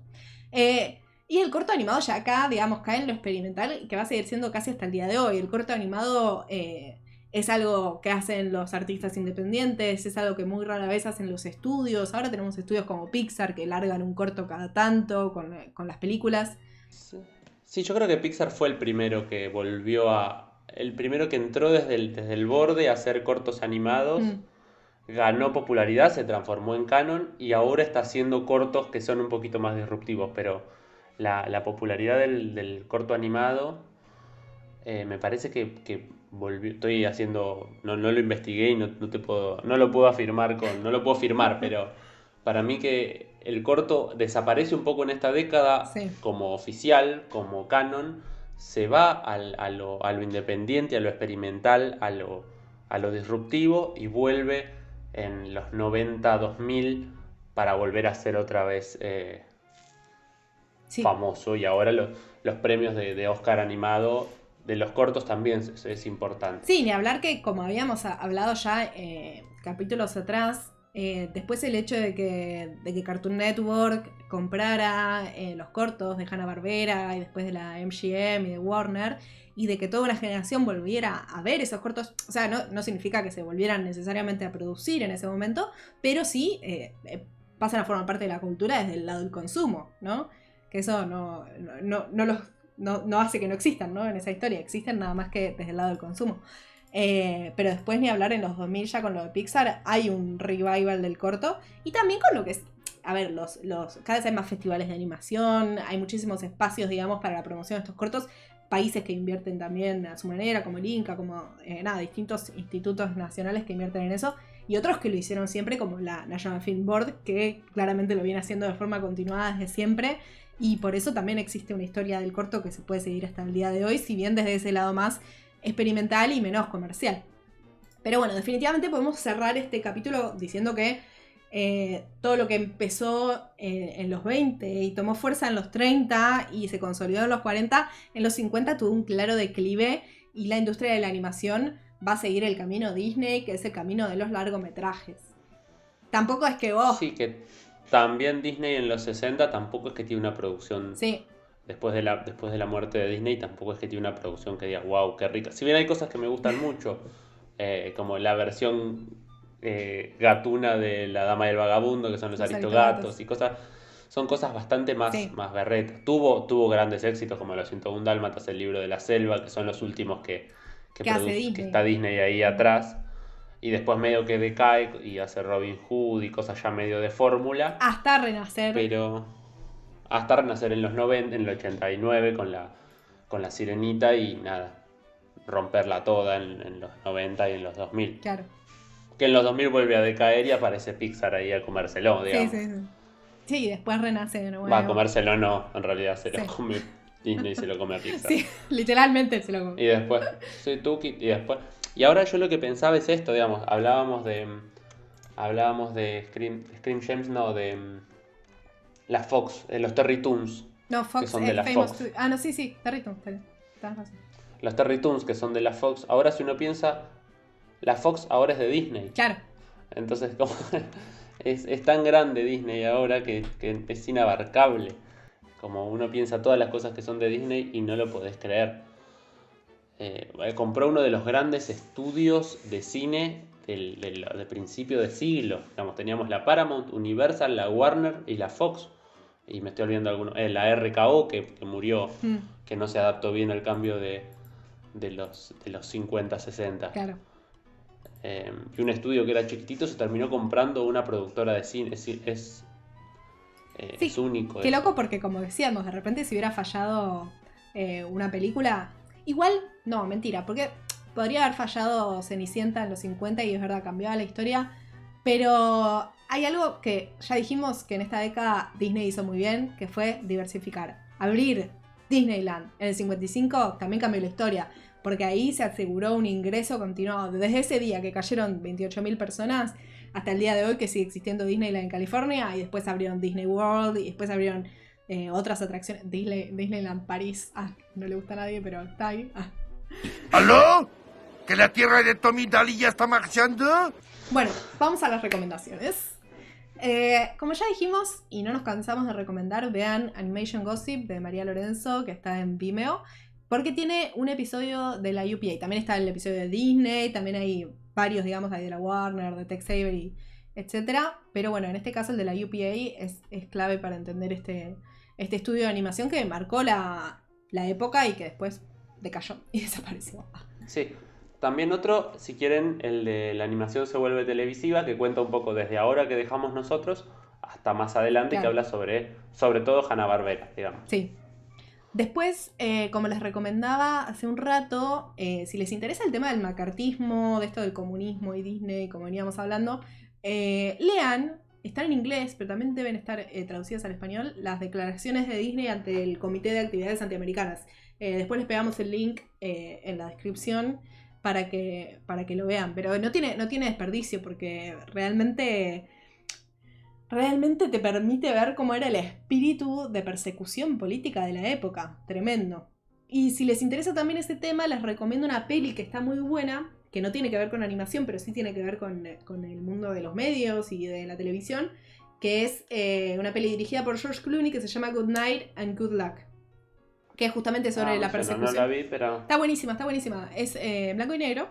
Y el corto animado ya acá, digamos, cae en lo experimental, que va a seguir siendo casi hasta el día de hoy. El corto animado es algo que hacen los artistas independientes, es algo que muy rara vez hacen los estudios. Ahora tenemos estudios como Pixar que largan un corto cada tanto con las películas. Sí. Sí, yo creo que Pixar fue el primero que volvió el primero que entró desde el borde a hacer cortos animados, Mm, ganó popularidad, se transformó en canon y ahora está haciendo cortos que son un poquito más disruptivos, pero la popularidad del corto animado me parece que volvió, estoy haciendo, no lo investigué y no lo puedo afirmar no lo puedo firmar, pero para mí que el corto desaparece un poco en esta década sí. como oficial, como canon, se va a lo independiente, a lo experimental, a lo disruptivo y vuelve en los 90, 2000 para volver a ser otra vez Sí. famoso y ahora los premios de Oscar animado de los cortos también es importante. Sí, ni hablar que, como habíamos hablado ya capítulos atrás, después el hecho de que Cartoon Network comprara los cortos de Hanna-Barbera y después de la MGM y de Warner, y de que toda una generación volviera a ver esos cortos, o sea, no significa que se volvieran necesariamente a producir en ese momento, pero sí pasan a formar parte de la cultura desde el lado del consumo, ¿no? Que eso no hace que no existan, ¿no? En esa historia, existen nada más que desde el lado del consumo. Pero después ni hablar en los 2000 ya con lo de Pixar, hay un revival del corto. Y también con lo que es, a ver, cada vez hay más festivales de animación, hay muchísimos espacios, digamos, para la promoción de estos cortos. Países que invierten también a su manera, como el Inca, como distintos institutos nacionales que invierten en eso. Y otros que lo hicieron siempre, como la National Film Board, que claramente lo viene haciendo de forma continuada desde siempre. Y por eso también existe una historia del corto que se puede seguir hasta el día de hoy, si bien desde ese lado más experimental y menos comercial. Pero bueno, definitivamente podemos cerrar este capítulo diciendo que todo lo que empezó en los 20 y tomó fuerza en los 30 y se consolidó en los 40, en los 50 tuvo un claro declive y la industria de la animación va a seguir el camino Disney, que es el camino de los largometrajes. Tampoco es que vos... Sí, que también Disney en los 60 tampoco es que tiene una producción. Sí. Después de la muerte de Disney tampoco es que tiene una producción que diga, wow, qué rica. Si bien hay cosas que me gustan mucho, como la versión gatuna de La Dama y el Vagabundo, que son los Aristogatos y cosas, son cosas bastante más, Sí. más berretas. Tuvo grandes éxitos como Los 101 Dálmatas, El Libro de la Selva, que son los últimos que hace que Disney. está Disney ahí atrás. Y después medio que decae y hace Robin Hood y cosas ya medio de fórmula. Hasta Renacer. Pero hasta Renacer en los 90, en el 89 con la Sirenita y nada, romperla toda en los 90 y en los 2000. Claro. Que en los 2000 vuelve a decaer y aparece Pixar ahí a comérselo, digamos. Sí. Sí, después renace de nuevo. Va, a comérselo no, en realidad se lo Sí. come Disney, se lo come a Pixar. Sí, literalmente se lo come. Y después, sí, Tuki, y después... Y ahora yo lo que pensaba es esto, digamos, hablábamos de Scream Gems, no, de la Fox, de los Terry Toons. No, Fox que son de la Famous Fox. Studio. Ah, no, sí, Territoon. Tienes razón. Los Terry Toons, que son de la Fox. Ahora si uno piensa, la Fox ahora es de Disney. Claro. Entonces, como es tan grande Disney ahora que es inabarcable. Como uno piensa todas las cosas que son de Disney y no lo podés creer. Compró uno de los grandes estudios de cine de principio de siglo. Digamos, teníamos la Paramount, Universal, la Warner y la Fox. Y me estoy olvidando alguno. La RKO que murió, que no se adaptó bien al cambio de los 50, 60. Claro. Y un estudio que era chiquitito se terminó comprando una productora de cine. Es único. Qué eso. loco porque, como decíamos, de repente si hubiera fallado una película... Igual, no, mentira, porque podría haber fallado Cenicienta en los 50 y es verdad, cambiaba la historia. Pero hay algo que ya dijimos que en esta década Disney hizo muy bien, que fue diversificar. Abrir Disneyland en el 55 también cambió la historia, porque ahí se aseguró un ingreso continuado. Desde ese día que cayeron 28.000 personas hasta el día de hoy que sigue existiendo Disneyland en California, y después abrieron Disney World, y después abrieron otras atracciones. Disneyland París, no le gusta a nadie, pero está ahí. ¿Aló? ¿Que la tierra de Tommy Daly ya está marchando? Bueno, vamos a las recomendaciones. Como ya dijimos, y no nos cansamos de recomendar, vean Animation Gossip de María Lorenzo, que está en Vimeo, porque tiene un episodio de la UPA. También está el episodio de Disney, también hay varios, digamos, hay de la Warner, de Tex Avery, y etcétera. Pero bueno, en este caso el de la UPA es clave para entender este estudio de animación que marcó la época y que después decayó y desapareció. Sí. También otro, si quieren, el de la animación se vuelve televisiva, que cuenta un poco desde ahora que dejamos nosotros hasta más adelante, claro, que habla sobre todo Hanna-Barbera, digamos. Sí. Después, como les recomendaba hace un rato, si les interesa el tema del macartismo, de esto del comunismo y Disney, como veníamos hablando, lean, están en inglés, pero también deben estar traducidas al español, las declaraciones de Disney ante el Comité de Actividades Antiamericanas. Después les pegamos el link en la descripción para que lo vean, pero no tiene desperdicio porque realmente te permite ver cómo era el espíritu de persecución política de la época. Tremendo. Y si les interesa también ese tema, les recomiendo una peli que está muy buena, que no tiene que ver con animación, pero sí tiene que ver con el mundo de los medios y de la televisión, que es una peli dirigida por George Clooney que se llama Good Night and Good Luck, que es justamente sobre la persecución. No la vi, pero... Está buenísima. Es blanco y negro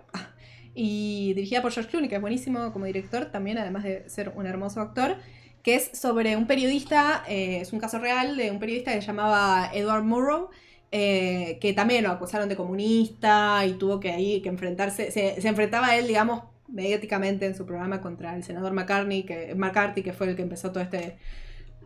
y dirigida por George Clooney, que es buenísimo como director también, además de ser un hermoso actor, que es sobre un periodista, es un caso real de un periodista que se llamaba Edward Murrow, que también lo acusaron de comunista y tuvo que enfrentarse, se enfrentaba a él, digamos, mediáticamente en su programa contra el senador McCarthy, que fue el que empezó toda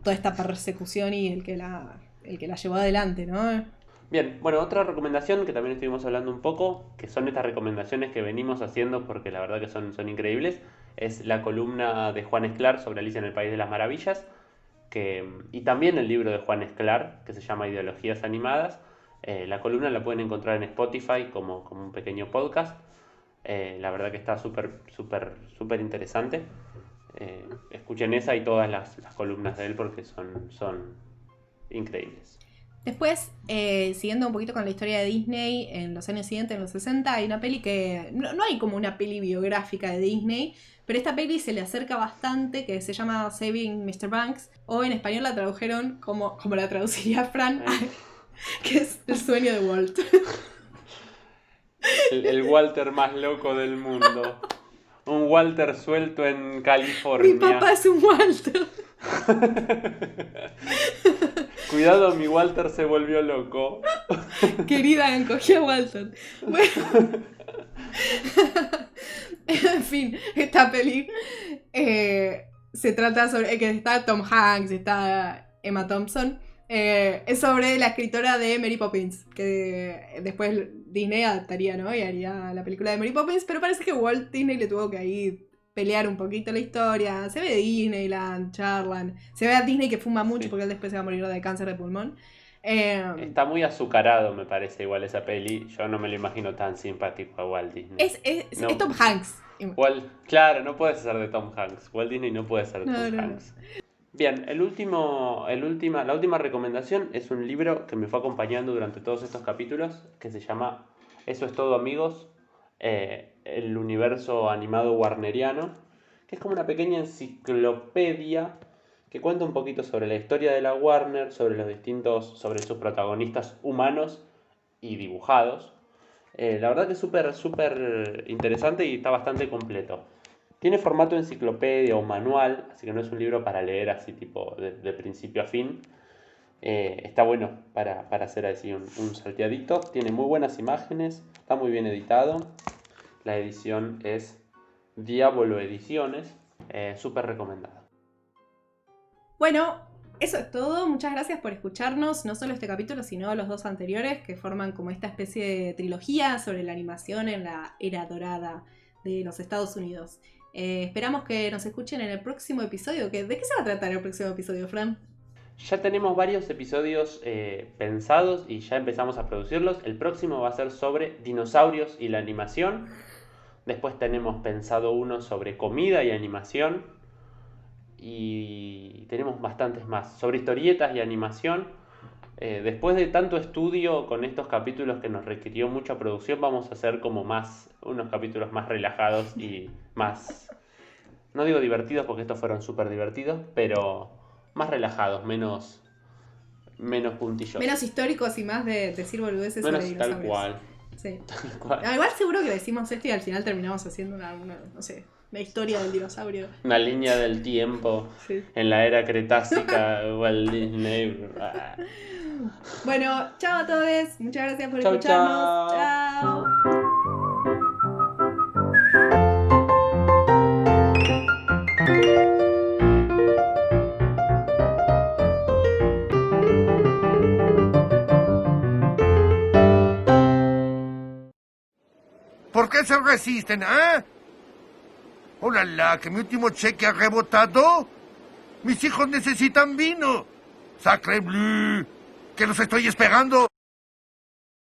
esta persecución y el que la llevó adelante, ¿no? Bien, bueno, otra recomendación que también estuvimos hablando un poco, que son estas recomendaciones que venimos haciendo porque la verdad que son increíbles, es la columna de Juan Esclar sobre Alicia en el País de las Maravillas, y también el libro de Juan Esclar, que se llama Ideologías Animadas. La columna la pueden encontrar en Spotify como un pequeño podcast. La verdad que está súper interesante. Escuchen esa y todas las columnas de él porque son increíbles. Después, siguiendo un poquito con la historia de Disney, en los años siguientes, en los 60, hay una peli que... No hay como una peli biográfica de Disney, pero esta peli se le acerca bastante, que se llama Saving Mr. Banks, o en español la tradujeron como la traduciría Fran, que es El sueño de Walt. El Walter más loco del mundo. Un Walter suelto en California. Mi papá es un Walter. Cuidado, mi Walter se volvió loco. Querida, encogí a Walter. Bueno. En fin, esta peli se trata sobre que está Tom Hanks, está Emma Thompson. Es sobre la escritora de Mary Poppins, que después Disney adaptaría, ¿no? Y haría la película de Mary Poppins, pero parece que Walt Disney le tuvo que ahí pelear un poquito la historia. Se ve Disneyland, charlan. Se ve a Disney que fuma mucho porque él después se va a morir de cáncer de pulmón. Está muy azucarado, me parece, igual esa peli. Yo no me lo imagino tan simpático a Walt Disney. Es No. Tom Hanks. Claro, no puede ser de Tom Hanks. Walt Disney no puede ser de Tom Hanks. Bien, la última recomendación es un libro que me fue acompañando durante todos estos capítulos, que se llama Eso es todo, amigos, el universo animado warneriano, que es como una pequeña enciclopedia que cuenta un poquito sobre la historia de la Warner, sobre sus protagonistas humanos y dibujados. La verdad que es súper interesante y está bastante completo. Tiene formato enciclopedia o manual, así que no es un libro para leer así tipo de principio a fin. Está bueno para hacer así un salteadito. Tiene muy buenas imágenes, está muy bien editado. La edición es Diablo Ediciones, súper recomendada. Bueno, eso es todo. Muchas gracias por escucharnos, no solo este capítulo, sino los dos anteriores, que forman como esta especie de trilogía sobre la animación en la era dorada de los Estados Unidos. Esperamos que nos escuchen en el próximo episodio. ¿De qué se va a tratar el próximo episodio, Fran? Ya tenemos varios episodios pensados y ya empezamos a producirlos. El próximo va a ser sobre dinosaurios y la animación. Después tenemos pensado uno sobre comida y animación. Y tenemos bastantes más. Sobre historietas y animación. Después de tanto estudio con estos capítulos que nos requirió mucha producción, vamos a hacer como unos capítulos más relajados y más, no digo divertidos porque estos fueron súper divertidos, pero más relajados, menos puntillosos. Menos históricos y más de decir boludeces sobre dinosaurios. Tal cual. Sí. Tal cual. Igual seguro que decimos esto y al final terminamos haciendo una historia del dinosaurio. Una línea del tiempo, sí. En la era cretácica, Walt Disney. Bueno, chao a todos. Muchas gracias por escucharnos. Chao. ¿Por qué se resisten, ah? ¡Hola, que mi último cheque ha rebotado! ¡Mis hijos necesitan vino! ¡Sacre bleu! ¡Que los estoy esperando!